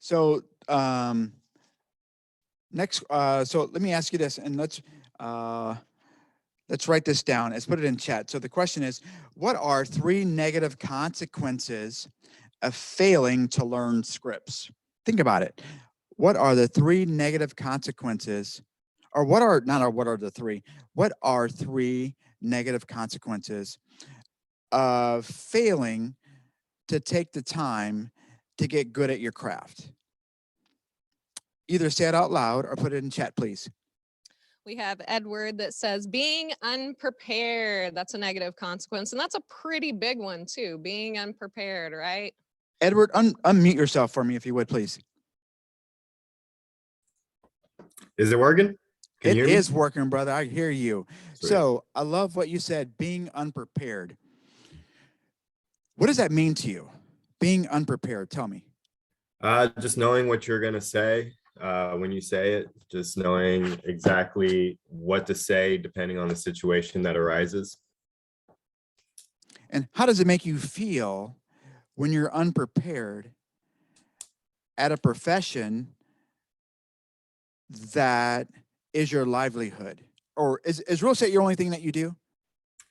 So next, so let me ask you this, and let's write this down. Let's put it in chat. So the question is, what are 3 negative consequences of failing to learn scripts? Think about it. What are the 3 negative consequences, or what are 3 negative consequences of failing to take the time to get good at your craft? Either say it out loud or put it in chat, please. We have Edward that says being unprepared. That's a negative consequence. And that's a pretty big one too, being unprepared, right? Edward, unmute yourself for me if you would, please. Is it working? It is working, brother. I hear you. Sweet. So I love what you said, being unprepared. What does that mean to you? Being unprepared, tell me. Just knowing what you're gonna say when you say it, just knowing exactly what to say depending on the situation that arises. And how does it make you feel when you're unprepared at a profession that is your livelihood? Or is real estate your only thing that you do?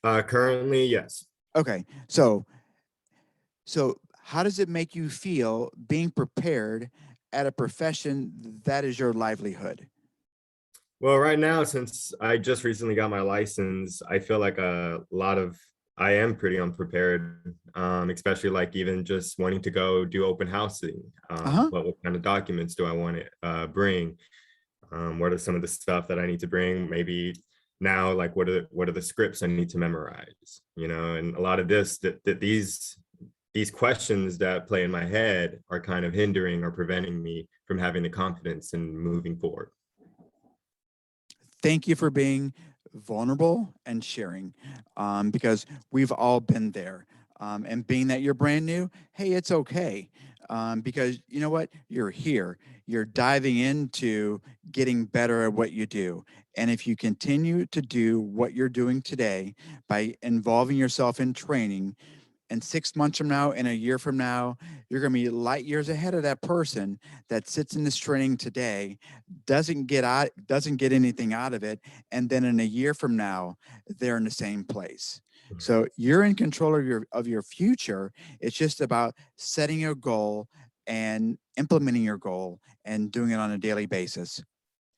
Currently, yes. Okay. So how does it make you feel being prepared at a profession that is your livelihood? Well, right now, since I just recently got my license, I feel like I am pretty unprepared, especially like even just wanting to go do open housing. Uh-huh. What kind of documents do I want to bring? What are some of the stuff that I need to bring? Maybe now, like what are the scripts I need to memorize? And a lot of these questions that play in my head are kind of hindering or preventing me from having the confidence in moving forward. Thank you for being vulnerable and sharing, because we've all been there. And being that you're brand new, hey, it's okay. Because you know what? You're here. You're diving into getting better at what you do. And if you continue to do what you're doing today by involving yourself in training, and 6 months from now and a year from now, you're going to be light years ahead of that person that sits in this training today, doesn't get anything out of it, and then in a year from now, they're in the same place. So you're in control of your future. It's just about setting a goal and implementing your goal and doing it on a daily basis.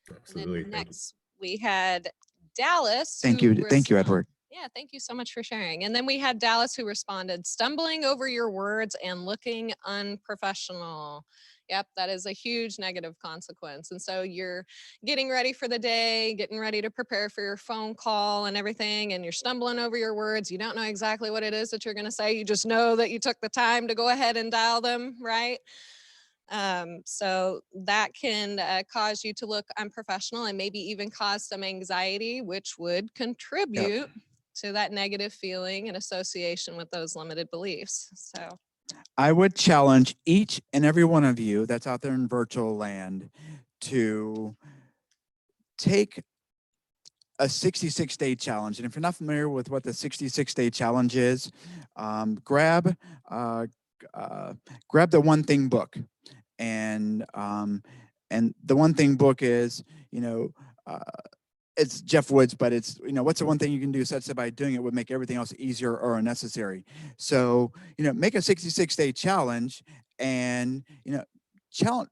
Absolutely. And then next we had Dallas. Thank you, Edward. Yeah, thank you so much for sharing. And then we had Dallas who responded, stumbling over your words and looking unprofessional. Yep, that is a huge negative consequence. And so you're getting ready for the day, getting ready to prepare for your phone call and everything, and you're stumbling over your words. You don't know exactly what it is that you're going to say. You just know that you took the time to go ahead and dial them, right? So that can cause you to look unprofessional and maybe even cause some anxiety, which would contribute to that negative feeling and association with those limited beliefs. So I would challenge each and every one of you that's out there in virtual land to take a 66-day challenge. And if you're not familiar with what the 66-day challenge is, grab the One Thing book. And the One Thing book is, it's Jeff Woods, but it's, what's the one thing you can do such that by doing it would make everything else easier or unnecessary. So, make a 66-day challenge and,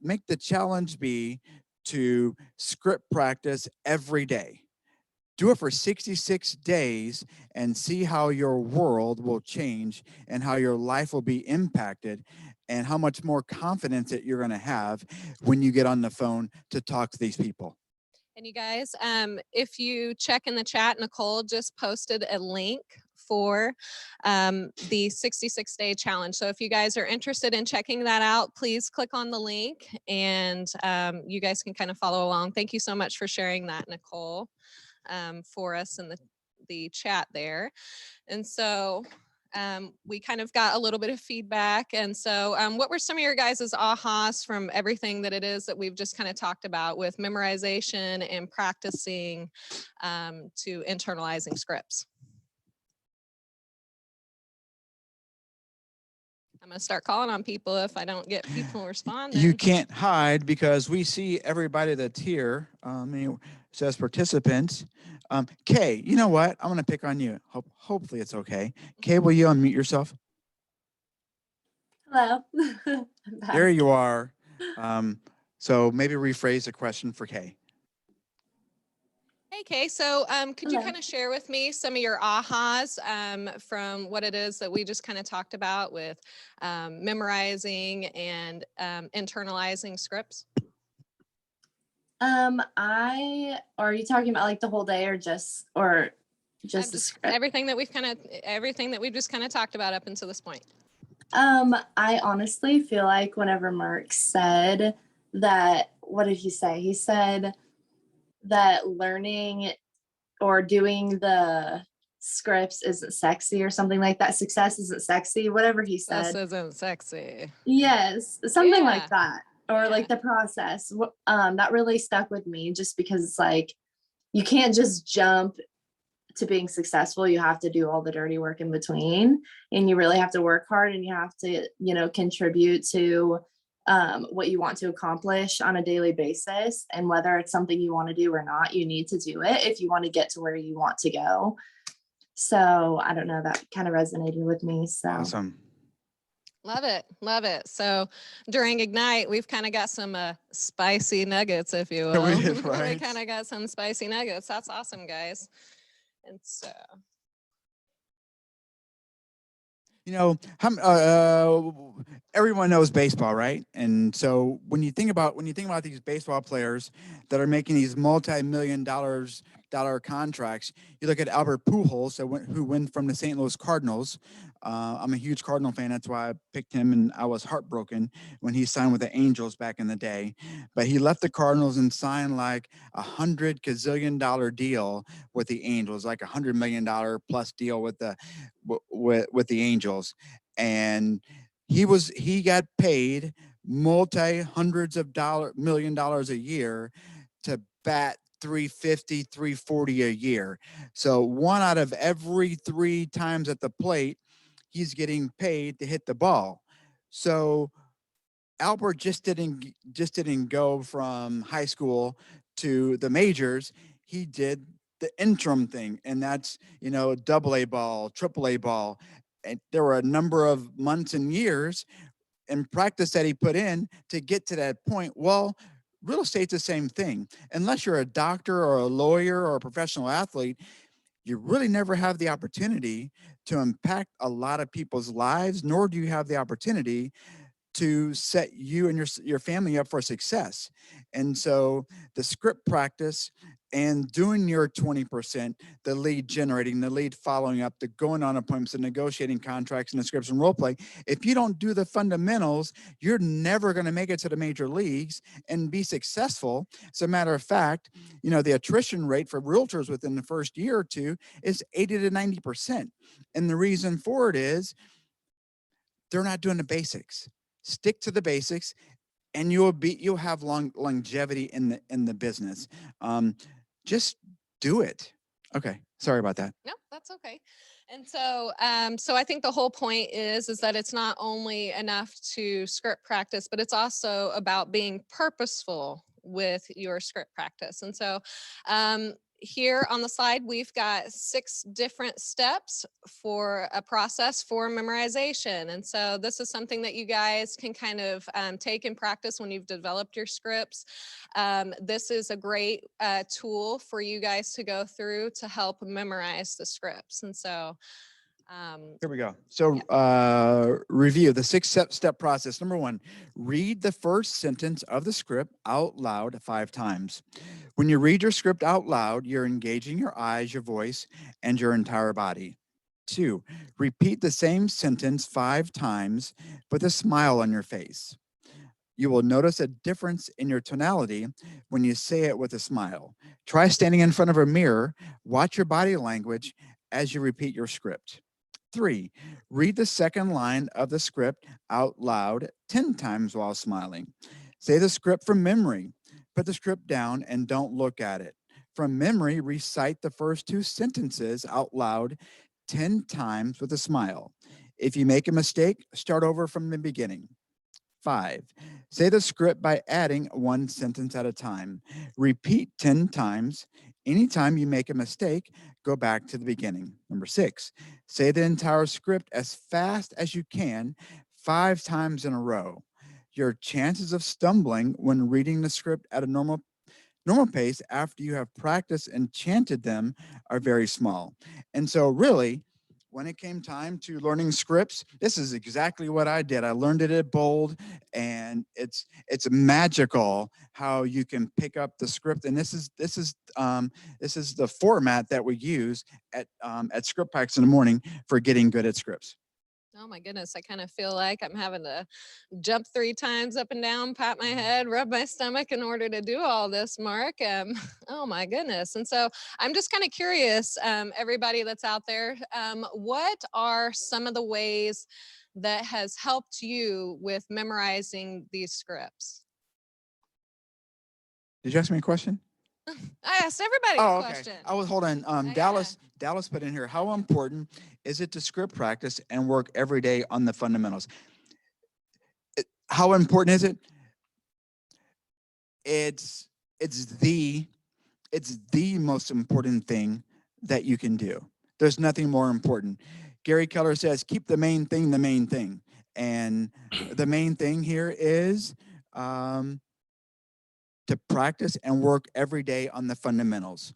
make the challenge be to script practice every day. Do it for 66 days and see how your world will change and how your life will be impacted and how much more confidence that you're going to have when you get on the phone to talk to these people. And you guys, if you check in the chat, Nicole just posted a link for the 66-day challenge. So if you guys are interested in checking that out, please click on the link and you guys can kind of follow along. Thank you so much for sharing that, Nicole, for us in the chat there. And so we kind of got a little bit of feedback. And so what were some of your guys' ahas from everything that it is that we've just kind of talked about with memorization and practicing to internalizing scripts? I'm going to start calling on people if I don't get people responding. You can't hide because we see everybody that's here. It says participants. Kay, you know what? I'm going to pick on you. Hopefully it's okay. Kay, will you unmute yourself? Hello. There you are. So maybe rephrase the question for Kay. Hey, Kay. So could you kind of share with me some of your ahas from what it is that we just kind of talked about with memorizing and internalizing scripts? Are you talking about like the whole day or just the script? Everything that we've just kind of talked about up until this point. I honestly feel like whenever Mark said that, what did he say? He said that learning or doing the scripts isn't sexy or something like that. Success isn't sexy, whatever he said. This isn't sexy. Yes, something like that. Or like the process. That really stuck with me just because it's like, you can't just jump to being successful. You have to do all the dirty work in between, and you really have to work hard, and you have to, contribute to what you want to accomplish on a daily basis. And whether it's something you want to do or not, you need to do it if you want to get to where you want to go. So I don't know, that kind of resonated with me. So Awesome. Love it. Love it. So during Ignite, we've kind of got some spicy nuggets, if you will. We did, We right? kind of got some spicy nuggets. That's awesome, guys. And so, You know, everyone knows baseball, right? And so when you think about these baseball players that are making these multi-million dollar contracts, you look at Albert Pujols, who went from the St. Louis Cardinals. I'm a huge Cardinal fan. That's why I picked him, and I was heartbroken when he signed with the Angels back in the day. But he left the Cardinals and signed like $100 gazillion deal with the Angels, like $100 million plus deal with the Angels, and he got paid hundreds of million dollars a year to bat 350, 340 a year. So 1 out of every 3 times at the plate, he's getting paid to hit the ball. So Albert just didn't go from high school to the majors. He did the interim thing, and that's, double A ball, triple A ball. And there were a number of months and years and practice that he put in to get to that point. Well, real estate's the same thing. Unless you're a doctor or a lawyer or a professional athlete, you really never have the opportunity to impact a lot of people's lives, nor do you have the opportunity to set you and your family up for success. And so the script practice and doing your 20%, the lead generating, the lead following up, the going on appointments, the negotiating contracts and the scripts and role play. If you don't do the fundamentals, you're never going to make it to the major leagues and be successful. As a matter of fact, the attrition rate for realtors within the first year or two is 80 to 90%. And the reason for it is they're not doing the basics. Stick to the basics, and you'll have longevity in the business. Just do it. Okay, sorry about that. no, that's okay. And so, so I think the whole point is that it's not only enough to script practice, but it's also about being purposeful with your script practice. And so, here on the slide, we've got 6 different steps for a process for memorization. And so this is something that you guys can kind of take and practice when you've developed your scripts. This is a great tool for you guys to go through to help memorize the scripts. And so here we go. So review the 6-step process. Number 1, read the first sentence of the script out loud 5 times. When you read your script out loud, you're engaging your eyes, your voice, and your entire body. 2, repeat the same sentence 5 times with a smile on your face. You will notice a difference in your tonality when you say it with a smile. Try standing in front of a mirror. Watch your body language as you repeat your script. 3, read the second line of the script out loud 10 times while smiling. Say the script from memory. Put the script down and don't look at it. From memory, recite the first 2 sentences out loud 10 times with a smile. If you make a mistake, start over from the beginning. 5, say the script by adding 1 sentence at a time. Repeat 10 times. Anytime you make a mistake, go back to the beginning. Number 6, say the entire script as fast as you can 5 times in a row. Your chances of stumbling when reading the script at a normal pace after you have practiced and chanted them are very small. And so really, when it came time to learning scripts, this is exactly what I did. I learned it at Bold, and it's magical how you can pick up the script. And this is the format that we use at Script Practice in the morning for getting good at scripts. oh my goodness, I kind of feel like I'm having to jump 3 times up and down, pat my head, rub my stomach in order to do all this, Mark. Oh my goodness. And so I'm just kind of curious, everybody that's out there, what are some of the ways that has helped you with memorizing these scripts? Did you ask me a question? I asked everybody a question. I was holding. Dallas put in here, how important is it to script practice and work every day on the fundamentals? How important is it? It's the most important thing that you can do. There's nothing more important. Gary Keller says, keep the main thing the main thing. And the main thing here is to practice and work every day on the fundamentals.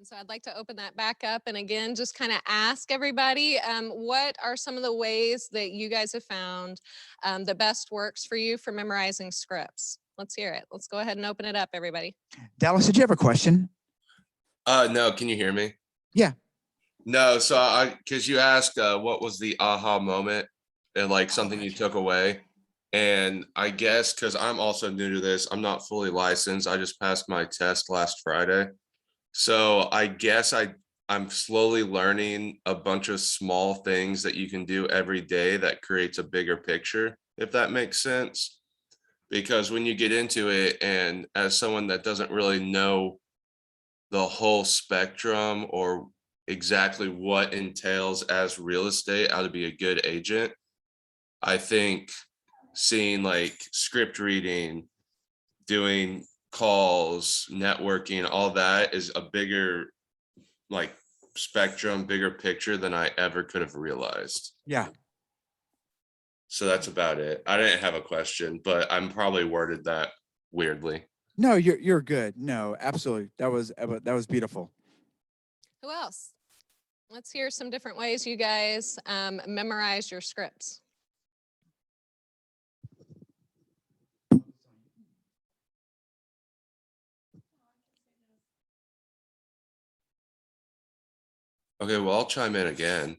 So I'd like to open that back up and again, just kind of ask everybody, what are some of the ways that you guys have found the best works for you for memorizing scripts? Let's hear it. Let's go ahead and open it up, everybody. Dallas, did you have a question? No, can you hear me? Yeah. No, so because you asked what was the aha moment and like something you took away. And I guess because I'm also new to this, I'm not fully licensed. I just passed my test last Friday. So I guess I'm slowly learning a bunch of small things that you can do every day that creates a bigger picture, if that makes sense. Because when you get into it, and as someone that doesn't really know the whole spectrum or exactly what entails as real estate, how to be a good agent, I think seeing like script reading, doing calls, networking, all that is a bigger like spectrum, bigger picture than I ever could have realized. Yeah. So that's about it. I didn't have a question, but I'm probably worded that weirdly. No, you're good. No, absolutely. That was beautiful. Who else? Let's hear some different ways you guys memorize your scripts. Okay, well, I'll chime in again.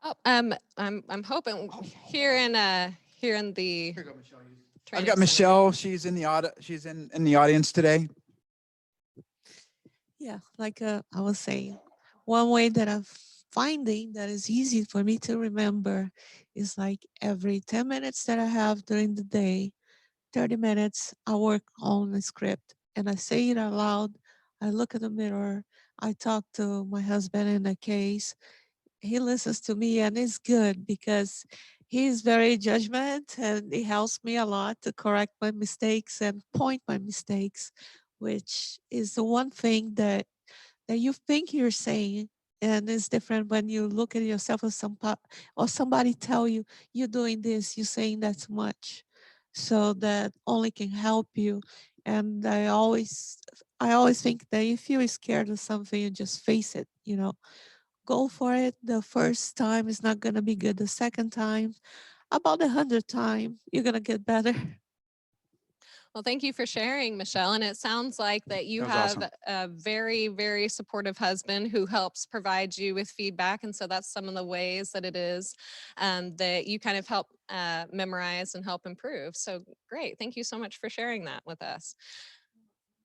Oh, I'm hoping here in the I've got Michelle. She's in the in the audience today. Yeah, like I was saying, one way that I'm finding that is easy for me to remember is like every 10 minutes that I have during the day, 30 minutes, I work on a script and I say it out loud. I look at the mirror. I talk to my husband in a case. He listens to me and it's good because he's very judgment and he helps me a lot to correct my mistakes and point my mistakes, which is the one thing that you think you're saying, and it's different when you look at yourself as or somebody tell you you're doing this, you're saying that too much. So that only can help you. And I always think that if you're scared of something, you just face it, go for it. The first time is not gonna be good. The second time, about 100th time, you're gonna get better. Well, thank you for sharing, Michelle. And it sounds like that you have awesome. a very, very supportive husband who helps provide you with feedback. And so that's some of the ways that it is that you kind of help memorize and help improve. So great. Thank you so much for sharing that with us.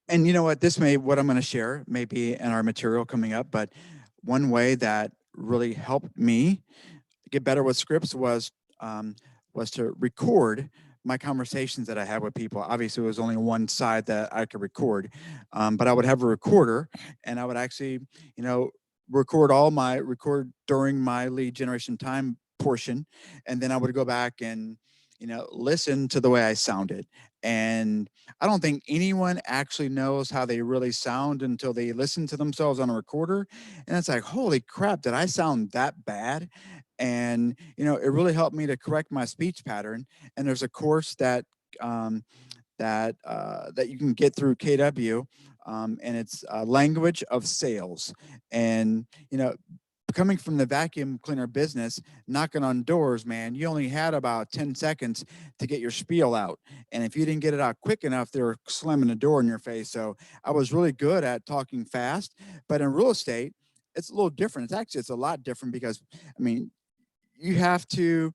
And you know what? What I'm going to share may be in our material coming up, but one way that really helped me get better with scripts was to record my conversations that I had with people. Obviously, it was only one side that I could record, but I would have a recorder, and I would actually, record during my lead generation time portion, and then I would go back and listen to the way I sounded. And I don't think anyone actually knows how they really sound until they listen to themselves on a recorder, and it's like, holy crap, did I sound that bad? And it really helped me to correct my speech pattern. And there's a course that that you can get through KW, and it's language of sales. And coming from the vacuum cleaner business, knocking on doors, man, you only had about 10 seconds to get your spiel out. And if you didn't get it out quick enough, they were slamming the door in your face. So I was really good at talking fast. But in real estate, it's a little different. It's a lot different because, I mean, you have to,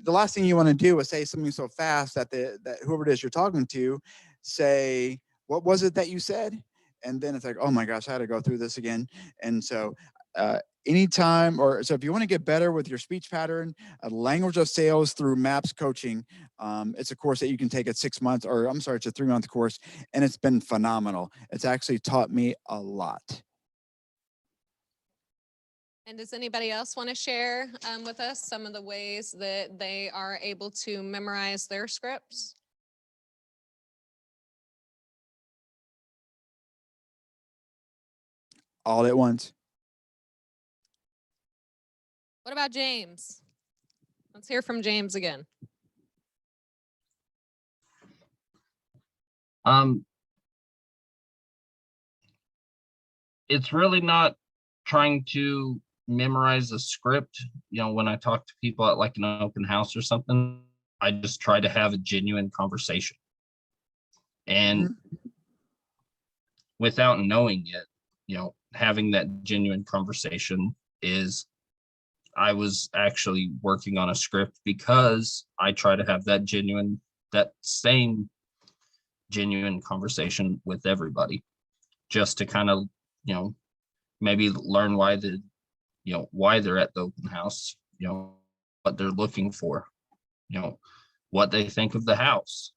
the last thing you want to do is say something so fast that that whoever it is you're talking to say, what was it that you said? And then it's like, oh my gosh, I had to go through this again. And so anytime, or so if you want to get better with your speech pattern, language of sales through MAPS coaching, it's a course that you can take at 6 months, or I'm sorry, it's a 3-month course, and it's been phenomenal. It's actually taught me a lot. And does anybody else want to share with us some of the ways that they are able to memorize their scripts? All at once. What about James? Let's hear from James again. It's really not trying to memorize a script. You know, when I talk to people at like an open house or something, I just try to have a genuine conversation. And without knowing it, you know, having that genuine conversation is, I was actually working on a script because I try to have that same genuine conversation with everybody, just to kind of, you know, maybe learn why they're at the open house, you know, what they're looking for, you know, what they think of the house.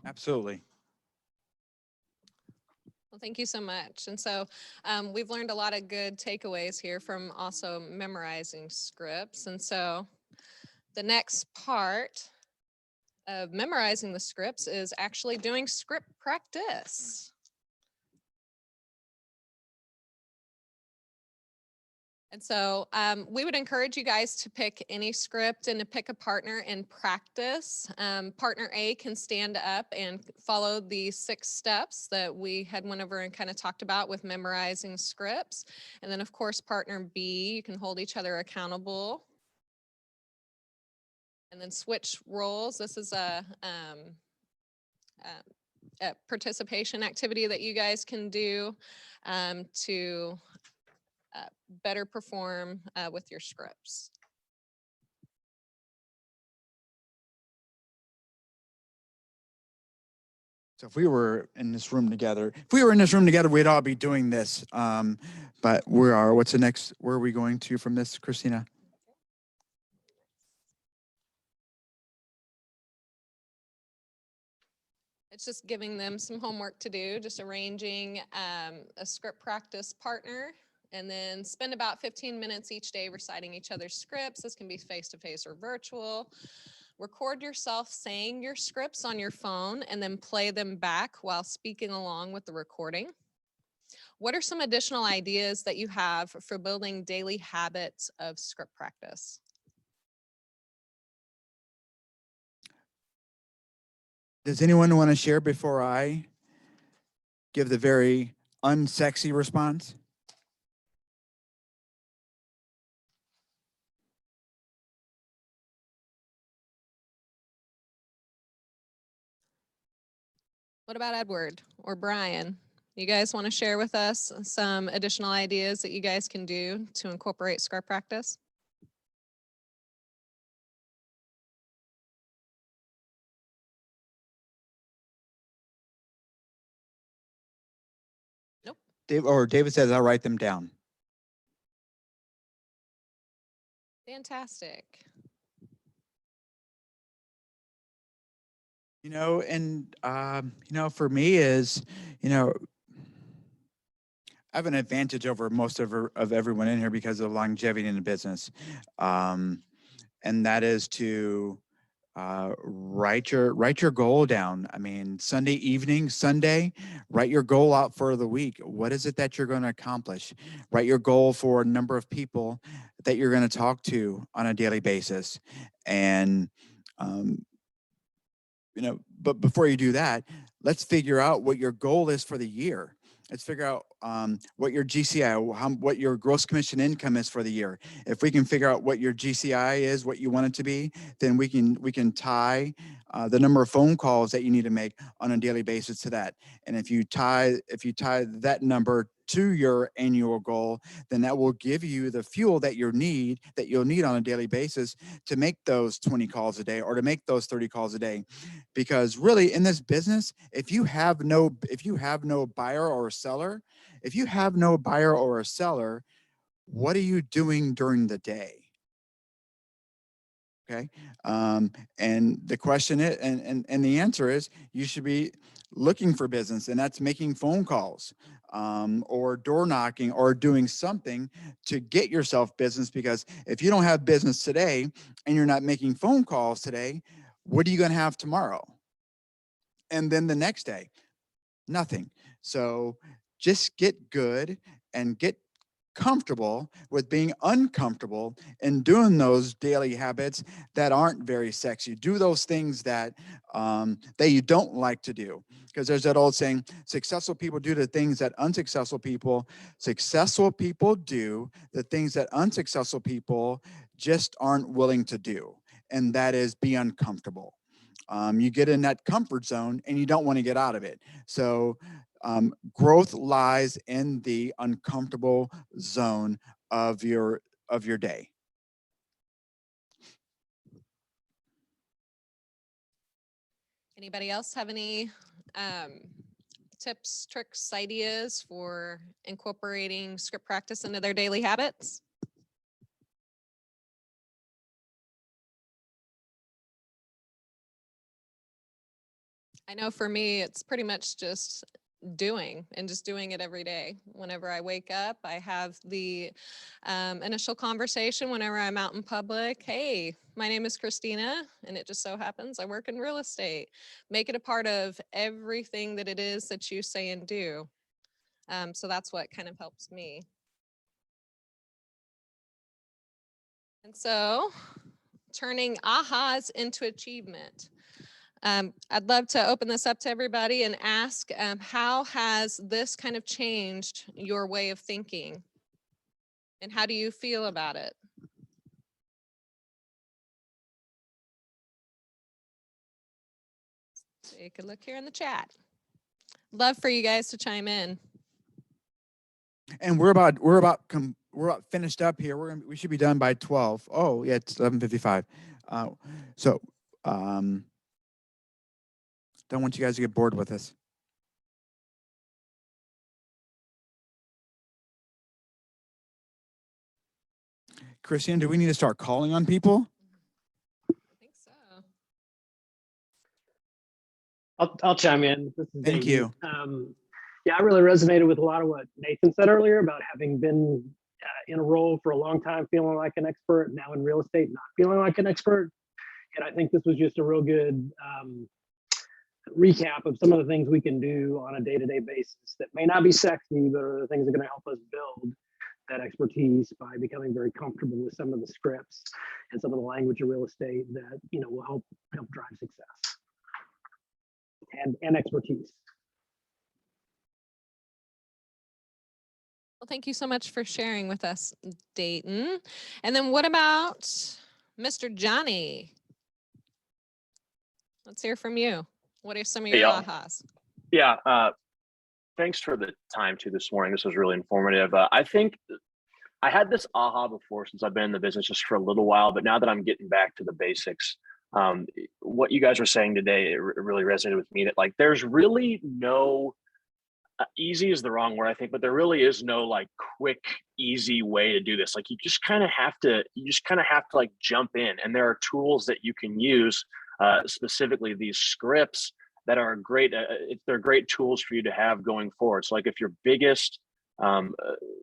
Absolutely. Well, thank you so much. And so we've learned a lot of good takeaways here from also memorizing scripts. And so the next part of memorizing the scripts is actually doing script practice. And so we would encourage you guys to pick any script and to pick a partner and practice. Partner A can stand up and follow the 6 steps that we had went over and kind of talked about with memorizing scripts. And then of course, partner B, you can hold each other accountable. And then switch roles. This is a participation activity that you guys can do to better perform with your scripts. So if we were in this room together, we'd all be doing this. But what's the next, where are we going to from this, Christina? It's just giving them some homework to do, just arranging a script practice partner, and then spend about 15 minutes each day reciting each other's scripts. This can be face-to-face or virtual. Record yourself saying your scripts on your phone and then play them back while speaking along with the recording. What are some additional ideas that you have for building daily habits of script practice? Does anyone want to share before I give the very unsexy response? What about Edward or Brian? You guys want to share with us some additional ideas that you guys can do to incorporate script practice? Nope. David says, I'll write them down. Fantastic. You know, and, you know, for me is, you know, I have an advantage over most of everyone in here because of longevity in the business. And that is to write your goal down. I mean, Sunday, write your goal out for the week. What is it that you're going to accomplish? Write your goal for a number of people that you're going to talk to on a daily basis. And, you know, but before you do that, let's figure out what your goal is for the year. Let's figure out what your GCI, what your gross commission income is for the year. If we can figure out what your GCI is, what you want it to be, then we can tie the number of phone calls that you need to make on a daily basis to that. And if you tie that number to your annual goal, then that will give you the fuel that you'll need on a daily basis to make those 20 calls a day or to make those 30 calls a day. Because really in this business, if you have no buyer or seller, what are you doing during the day? Okay. And the question is, and the answer is, you should be looking for business, and that's making phone calls. or door knocking or doing something to get yourself business. Because if you don't have business today and you're not making phone calls today, what are you going to have tomorrow? And then the next day, nothing. So just get good and get comfortable with being uncomfortable and doing those daily habits that aren't very sexy. Do those things that you don't like to do. Because there's that old saying, successful people do the things that successful people do the things that unsuccessful people just aren't willing to do. And that is be uncomfortable. You get in that comfort zone and you don't want to get out of it. So growth lies in the uncomfortable zone of your day. Anybody else have any tips, tricks, ideas for incorporating script practice into their daily habits? I know for me, it's pretty much just doing it every day. Whenever I wake up, I have the initial conversation whenever I'm out in public. Hey, my name is Christina, and it just so happens I work in real estate. Make it a part of everything that it is that you say and do. So that's what kind of helps me. And so turning ahas into achievement. I'd love to open this up to everybody and ask, how has this kind of changed your way of thinking? And how do you feel about it? Take a look here in the chat. Love for you guys to chime in. And we're about finished up here. We should be done by 12. Oh yeah, it's 11:55. Don't want you guys to get bored with us. Christian, do we need to start calling on people? I think so. I'll chime in. This is Thank Dayton. you. Yeah, I really resonated with a lot of what Nathan said earlier about having been in a role for a long time, feeling like an expert, now in real estate, not feeling like an expert. And I think this was just a real good recap of some of the things we can do on a day-to-day basis that may not be sexy, but are the things that are going to help us build that expertise by becoming very comfortable with some of the scripts and some of the language of real estate that will help drive success and expertise. Well, thank you so much for sharing with us, Dayton. And then what about Mr. Johnny? Let's hear from you. What are some of your ahas? Yeah, thanks for the time too this morning. This was really informative. I think I had this aha before since I've been in the business just for a little while, but now that I'm getting back to the basics, what you guys were saying today, it really resonated with me that like there's really no easy is the wrong word, I think, but there really is no like quick, easy way to do this. Like you just kind of have to like jump in, and there are tools that you can use, specifically these scripts that are great. They're great tools for you to have going forward. So like if your biggest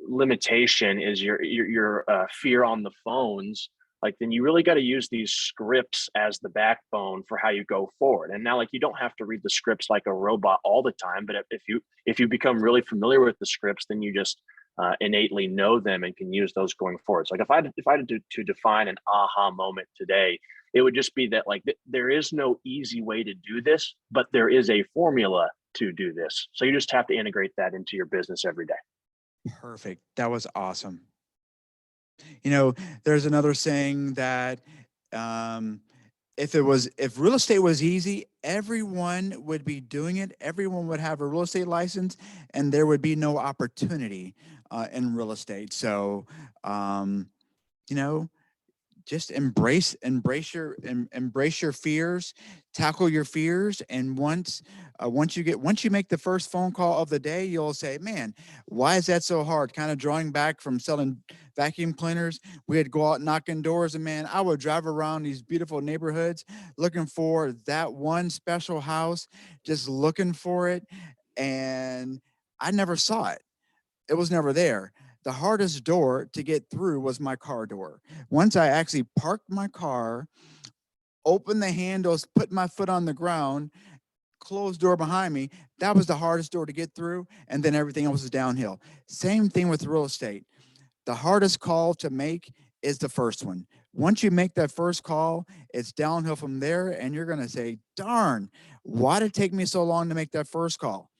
limitation is your fear on the phones, like then you really got to use these scripts as the backbone for how you go forward. And now like you don't have to read the scripts like a robot all the time, but if you become really familiar with the scripts, then you just innately know them and can use those going forward. So like if I had to define an aha moment today, it would just be that like there is no easy way to do this, but there is a formula to do this. So you just have to integrate that into your business every day. Perfect. That was awesome. There's another saying that if real estate was easy, everyone would be doing it. Everyone would have a real estate license, and there would be no opportunity in real estate. So, just embrace your fears, tackle your fears, and once you make the first phone call of the day, you'll say, man, why is that so hard? Kind of drawing back from selling vacuum cleaners, we'd go out knocking doors, and man, I would drive around these beautiful neighborhoods looking for that one special house, just looking for it. And I never saw it. It was never there. The hardest door to get through was my car door. Once I actually parked my car, opened the handles, put my foot on the ground, closed door behind me, that was the hardest door to get through. And then everything else is downhill. Same thing with real estate. The hardest call to make is the first one. Once you make that first call, it's downhill from there, and you're going to say, darn, why did it take me so long to make that first call?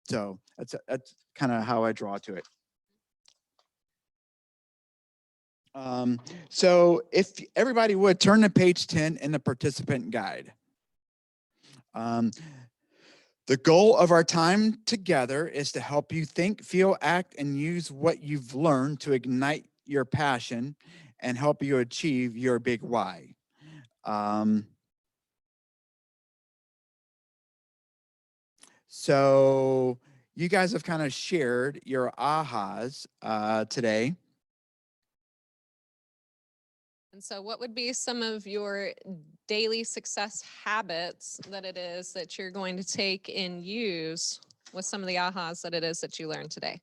So that's kind of how I draw to it. So if everybody would turn to page 10 in the participant guide. The goal of our time together is to help you think, feel, act, and use what you've learned to ignite your passion and help you achieve your big why. So you guys have kind of shared your ahas today. And so what would be some of your daily success habits that it is that you're going to take and use with some of the ahas that it is that you learned today?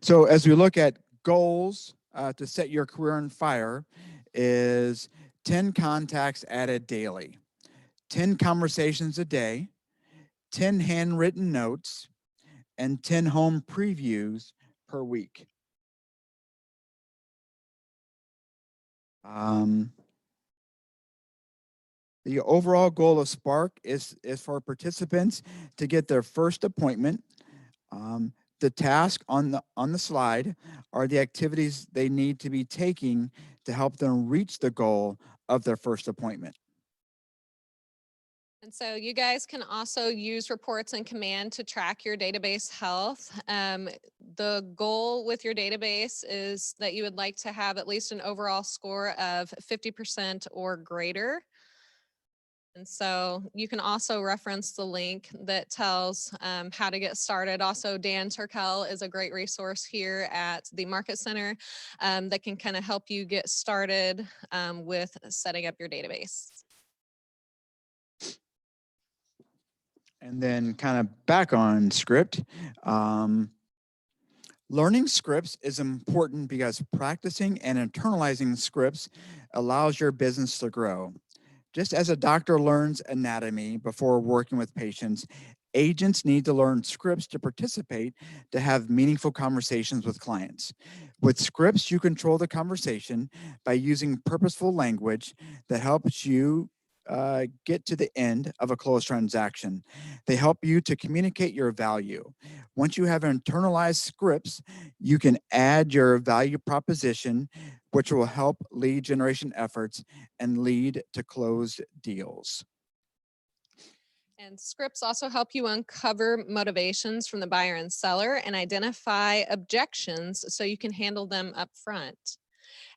So as we look at goals to set your career on fire is 10 contacts added daily, 10 conversations a day, 10 handwritten notes, and 10 home previews per week. The overall goal of Spark is for participants to get their first appointment. The task on the slide are the activities they need to be taking to help them reach the goal of their first appointment. And so you guys can also use reports in command to track your database health. The goal with your database is that you would like to have at least an overall score of 50% or greater. And so you can also reference the link that tells how to get started. Also, Dan Turkel is a great resource here at the Market Center that can kind of help you get started with setting up your database. And then kind of back on script, learning scripts is important because practicing and internalizing scripts allows your business to grow. Just as a doctor learns anatomy before working with patients, agents need to learn scripts to participate to have meaningful conversations with clients. With scripts, you control the conversation by using purposeful language that helps you get to the end of a closed transaction. They help you to communicate your value. Once you have internalized scripts, you can add your value proposition, which will help lead generation efforts and lead to closed deals. And scripts also help you uncover motivations from the buyer and seller and identify objections so you can handle them up front.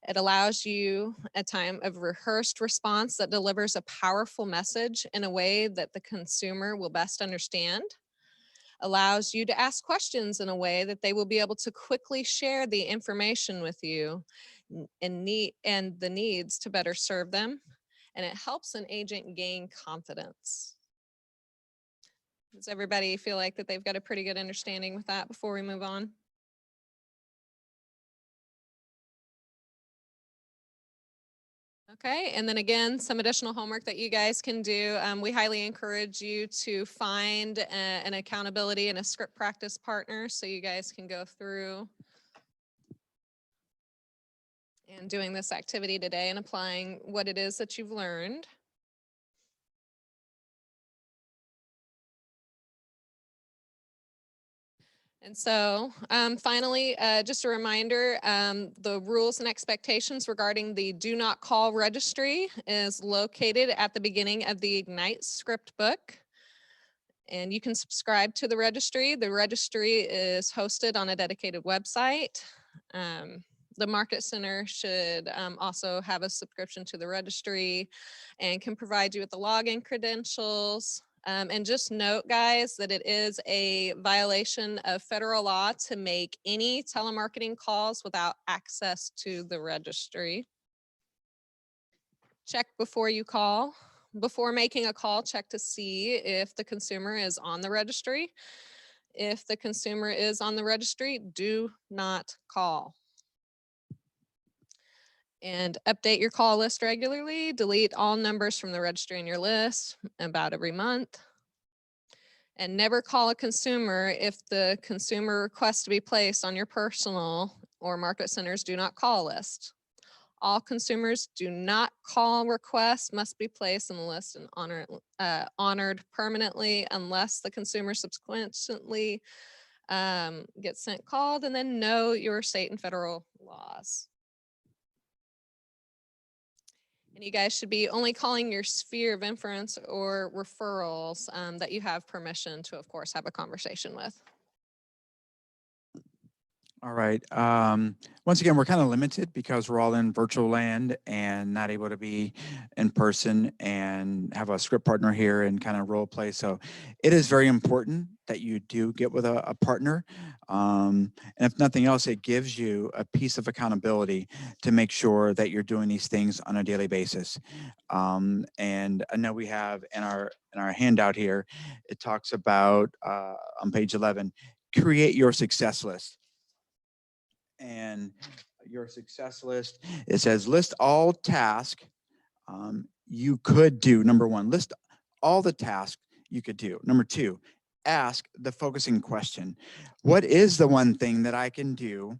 It allows you a time of rehearsed response that delivers a powerful message in a way that the consumer will best understand. Allows you to ask questions in a way that they will be able to quickly share the information with you and the needs to better serve them. And it helps an agent gain confidence. Does everybody feel like that they've got a pretty good understanding with that before we move on? Okay, and then again, some additional homework that you guys can do. We highly encourage you to find an accountability and a script practice partner so you guys can go through and doing this activity today and applying what it is that you've learned. And so finally, just a reminder, the rules and expectations regarding the do not call registry is located at the beginning of the Ignite script book. And you can subscribe to the registry. The registry is hosted on a dedicated website. The Market Center should also have a subscription to the registry and can provide you with the login credentials. And just note, guys, that it is a violation of federal law to make any telemarketing calls without access to the registry. Check before you call. Before making a call, check to see if the consumer is on the registry. If the consumer is on the registry, do not call. And update your call list regularly. Delete all numbers from the registry in your list about every month. And never call a consumer if the consumer requests to be placed on your personal or Market Center's do not call list. All consumers do not call requests must be placed on the list and honored permanently unless the consumer subsequently gets sent called, and then know your state and federal laws. And you guys should be only calling your sphere of influence or referrals that you have permission to, of course, have a conversation with. All right. Once again, we're kind of limited because we're all in virtual land and not able to be in person and have a script partner here and kind of role play. So it is very important that you do get with a partner. And if nothing else, it gives you a piece of accountability to make sure that you're doing these things on a daily basis. And I know we have in our handout here, it talks about on page 11, create your success list. And your success list, it says list all tasks you could do. Number one, list all the tasks you could do. Number two, ask the focusing question. What is the one thing that I can do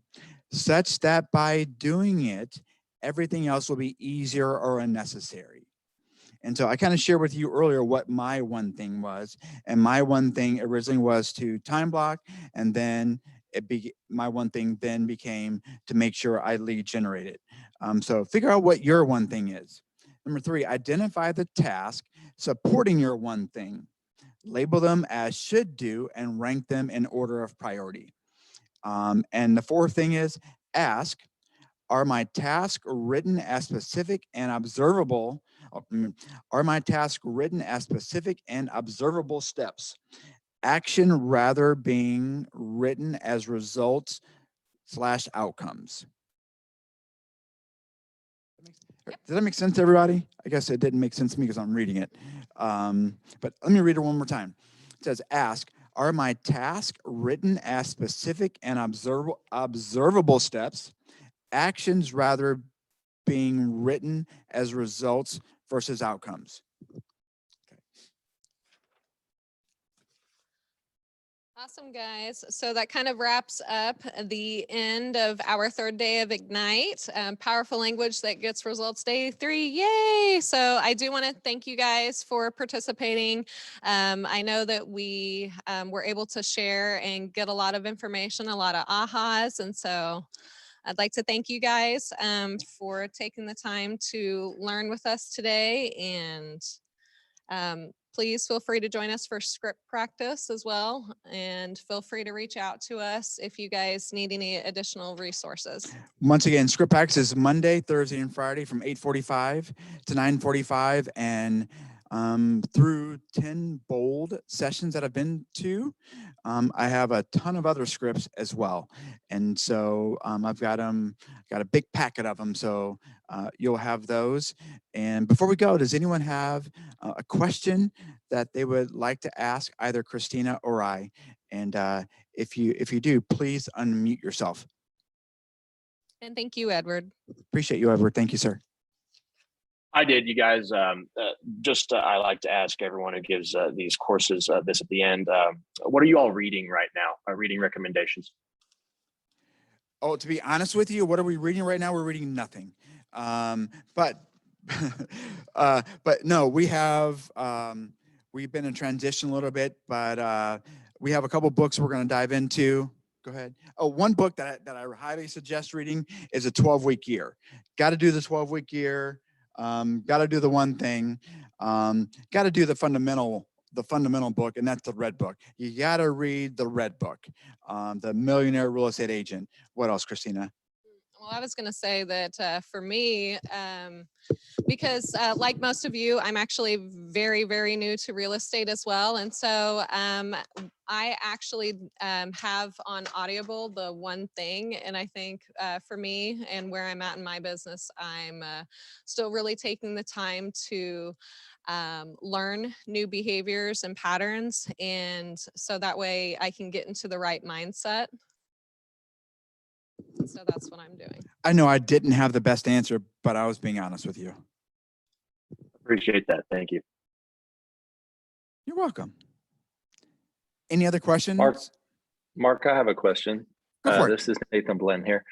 such that by doing it, everything else will be easier or unnecessary? And so I kind of shared with you earlier what my one thing was. And my one thing originally was to time block, and then my one thing then became to make sure I lead generated. So figure out what your one thing is. Number three, identify the task supporting your one thing. Label them as should do and rank them in order of priority. And the fourth thing is ask, are my tasks written as specific and observable? Are my tasks written as specific and observable steps? Action rather being written as results / outcomes. Does that make sense to everybody? I guess it didn't make sense to me because I'm reading it. But let me read it one more time. It says, ask, are my tasks written as specific and observable steps? Actions rather being written as results versus outcomes. Awesome, guys. So that kind of wraps up the end of our third day of Ignite. Powerful language that gets results day 3. Yay! So I do want to thank you guys for participating. I know that we were able to share and get a lot of information, a lot of ahas. And so I'd like to thank you guys for taking the time to learn with us today. And please feel free to join us for script practice as well. And feel free to reach out to us if you guys need any additional resources. Once again, script practice is Monday, Thursday, and Friday from 8:45 to 9:45, and through 10 bold sessions that I've been to, I have a ton of other scripts as well. And so I've got a big packet of them. So you'll have those. And before we go, does anyone have a question that they would like to ask either Christina or I? And if you do, please unmute yourself. And thank you, Edward. Appreciate you, Edward. Thank you, sir. I did, you guys. I like to ask everyone who gives these courses this at the end. What are you all reading right now? Reading recommendations. Oh, to be honest with you, what are we reading right now? We're reading nothing. But no, we have we've been in transition a little bit, but we have a couple books we're going to dive into. Go ahead. Oh, one book that I highly suggest reading is a 12-week year. Got to do the 12-week year. Got to do the one thing. Got to do the fundamental book, and that's the red book. You got to read the red book, The Millionaire Real Estate Agent. What else, Christina? Well, I was going to say that for me, because like most of you, I'm actually very, very new to real estate as well. And so I actually have on Audible the one thing. And I think for me and where I'm at in my business, I'm still really taking the time to learn new behaviors and patterns. And so that way I can get into the right mindset. And so that's what I'm doing. I know I didn't have the best answer, but I was being honest with you. Appreciate that. Thank you. You're welcome. Any other questions? Mark, I have a question. Go for it. This is Nathan Blen here.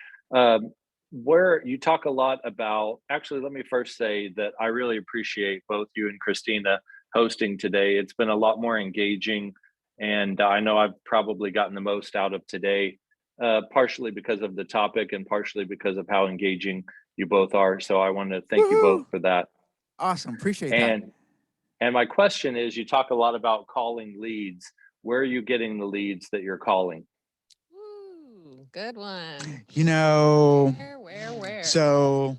Where you talk a lot about, actually, let me first say that I really appreciate both you and Christina hosting today. It's been a lot more engaging, and I know I've probably gotten the most out of today, partially because of the topic and partially because of how engaging you both are. So I want to thank you both for that. Awesome. Appreciate that. And my question is, you talk a lot about calling leads. Where are you getting the leads that you're calling? Ooh, good one. You know, Where? So,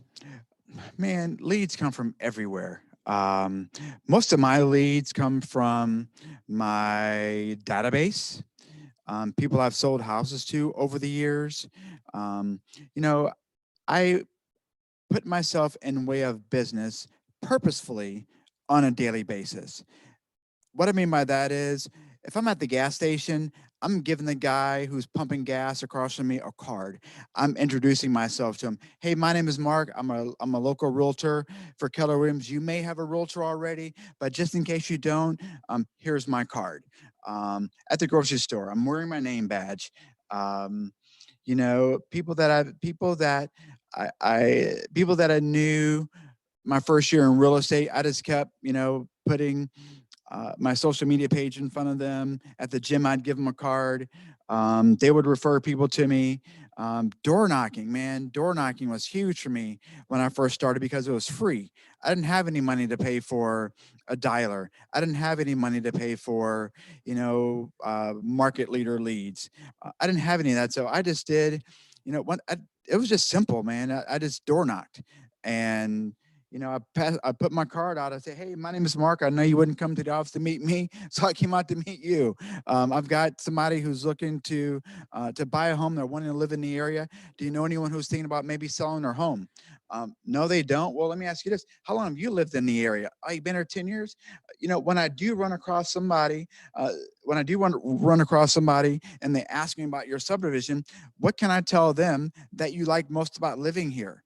man, leads come from everywhere. Most of my leads come from my database, people I've sold houses to over the years. You know, I put myself in way of business purposefully on a daily basis. What I mean by that is, if I'm at the gas station, I'm giving the guy who's pumping gas across from me a card. I'm introducing myself to him. Hey, my name is Mark. I'm a local realtor for Keller Williams. You may have a realtor already, but just in case you don't, here's my card. At the grocery store, I'm wearing my name badge. You know, people that I knew my first year in real estate, I just kept, putting my social media page in front of them. At the gym, I'd give them a card. They would refer people to me. Door knocking, man, door knocking was huge for me when I first started because it was free. I didn't have any money to pay for a dialer. I didn't have any money to pay for, market leader leads. I didn't have any of that. So I just did, it was just simple, man. I just door knocked. And I put my card out. I say, hey, my name is Mark. I know you wouldn't come to the office to meet me, so I came out to meet you. I've got somebody who's looking to buy a home. They're wanting to live in the area. Do you know anyone who's thinking about maybe selling their home? No, they don't. Well, let me ask you this. How long have you lived in the area? Oh, you've been here 10 years? When I do run across somebody, run across somebody and they ask me about your subdivision, what can I tell them that you like most about living here?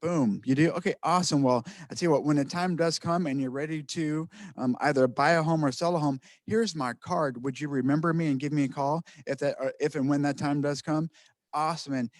Boom, you do? Okay, awesome. Well, I tell you what, when the time does come and you're ready to either buy a home or sell a home, here's my card. Would you remember me and give me a call if and when that time does come? Awesome. And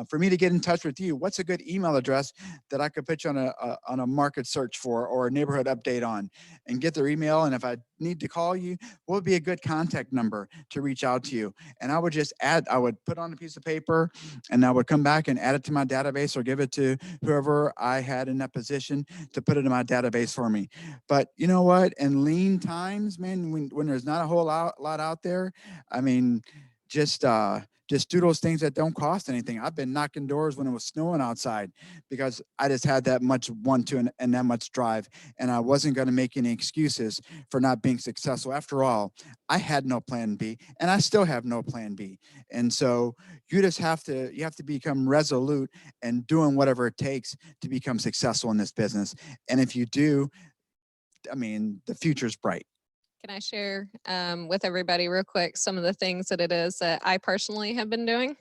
for me to get in touch with you, what's a good email address that I could put you on a market search for or a neighborhood update on and get their email? And if I need to call you, what would be a good contact number to reach out to you? And I would just I would put on a piece of paper and I would come back and add it to my database or give it to whoever I had in that position to put it in my database for me. But you know what? In lean times, man, when there's not a whole lot out there, I mean, just do those things that don't cost anything. I've been knocking doors when it was snowing outside because I just had that much want to and that much drive. And I wasn't going to make any excuses for not being successful. After all, I had no plan B and I still have no plan B. And so you have to become resolute and doing whatever it takes to become successful in this business. And if you do, I mean, the future's bright. Can I share with everybody real quick some of the things that it is that I personally have been doing?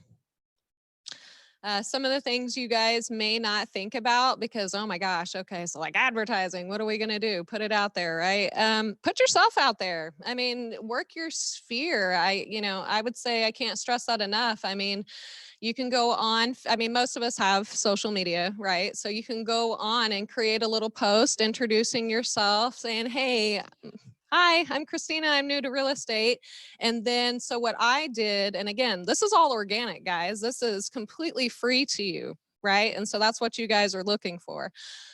Some of the things you guys may not think about because, oh my gosh, okay, so like advertising, what are we going to do? Put it out there, right? Put yourself out there. I mean, work your sphere. I would say I can't stress that enough. I mean, you can go on. I mean, most of us have social media, right? So you can go on and create a little post introducing yourself saying, hey, hi, I'm Christina. I'm new to real estate. And then, so what I did, and again, this is all organic, guys. This is completely free to you, right? And so that's what you guys are looking for.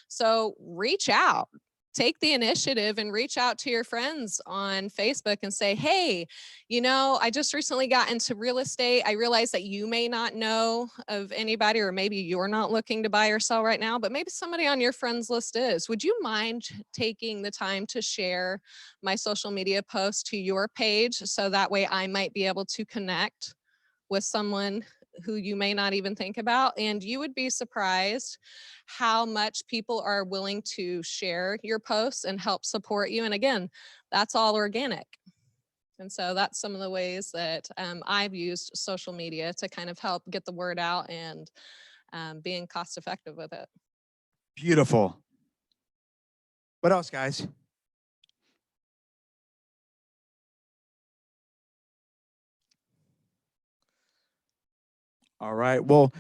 So reach out. Take the initiative and reach out to your friends on Facebook and say, hey, I just recently got into real estate. I realize that you may not know of anybody, or maybe you're not looking to buy or sell right now, but maybe somebody on your friends list is. Would you mind taking the time to share my social media post to your page so that way I might be able to connect with someone who you may not even think about. And you would be surprised how much people are willing to share your posts and help support you. And again, that's all organic. And so that's some of the ways that I've used social media to kind of help get the word out and being cost effective with it. Beautiful. What else, guys? All right. Well,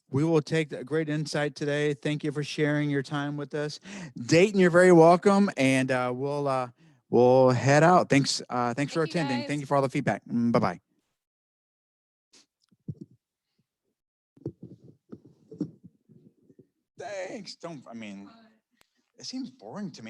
we will take a great insight today. Thank you for sharing your time with us. Dayton, you're very welcome. And we'll head out. Thanks for attending. Guys. Thank you for all the feedback. Bye-bye. Thanks. It seems boring to me.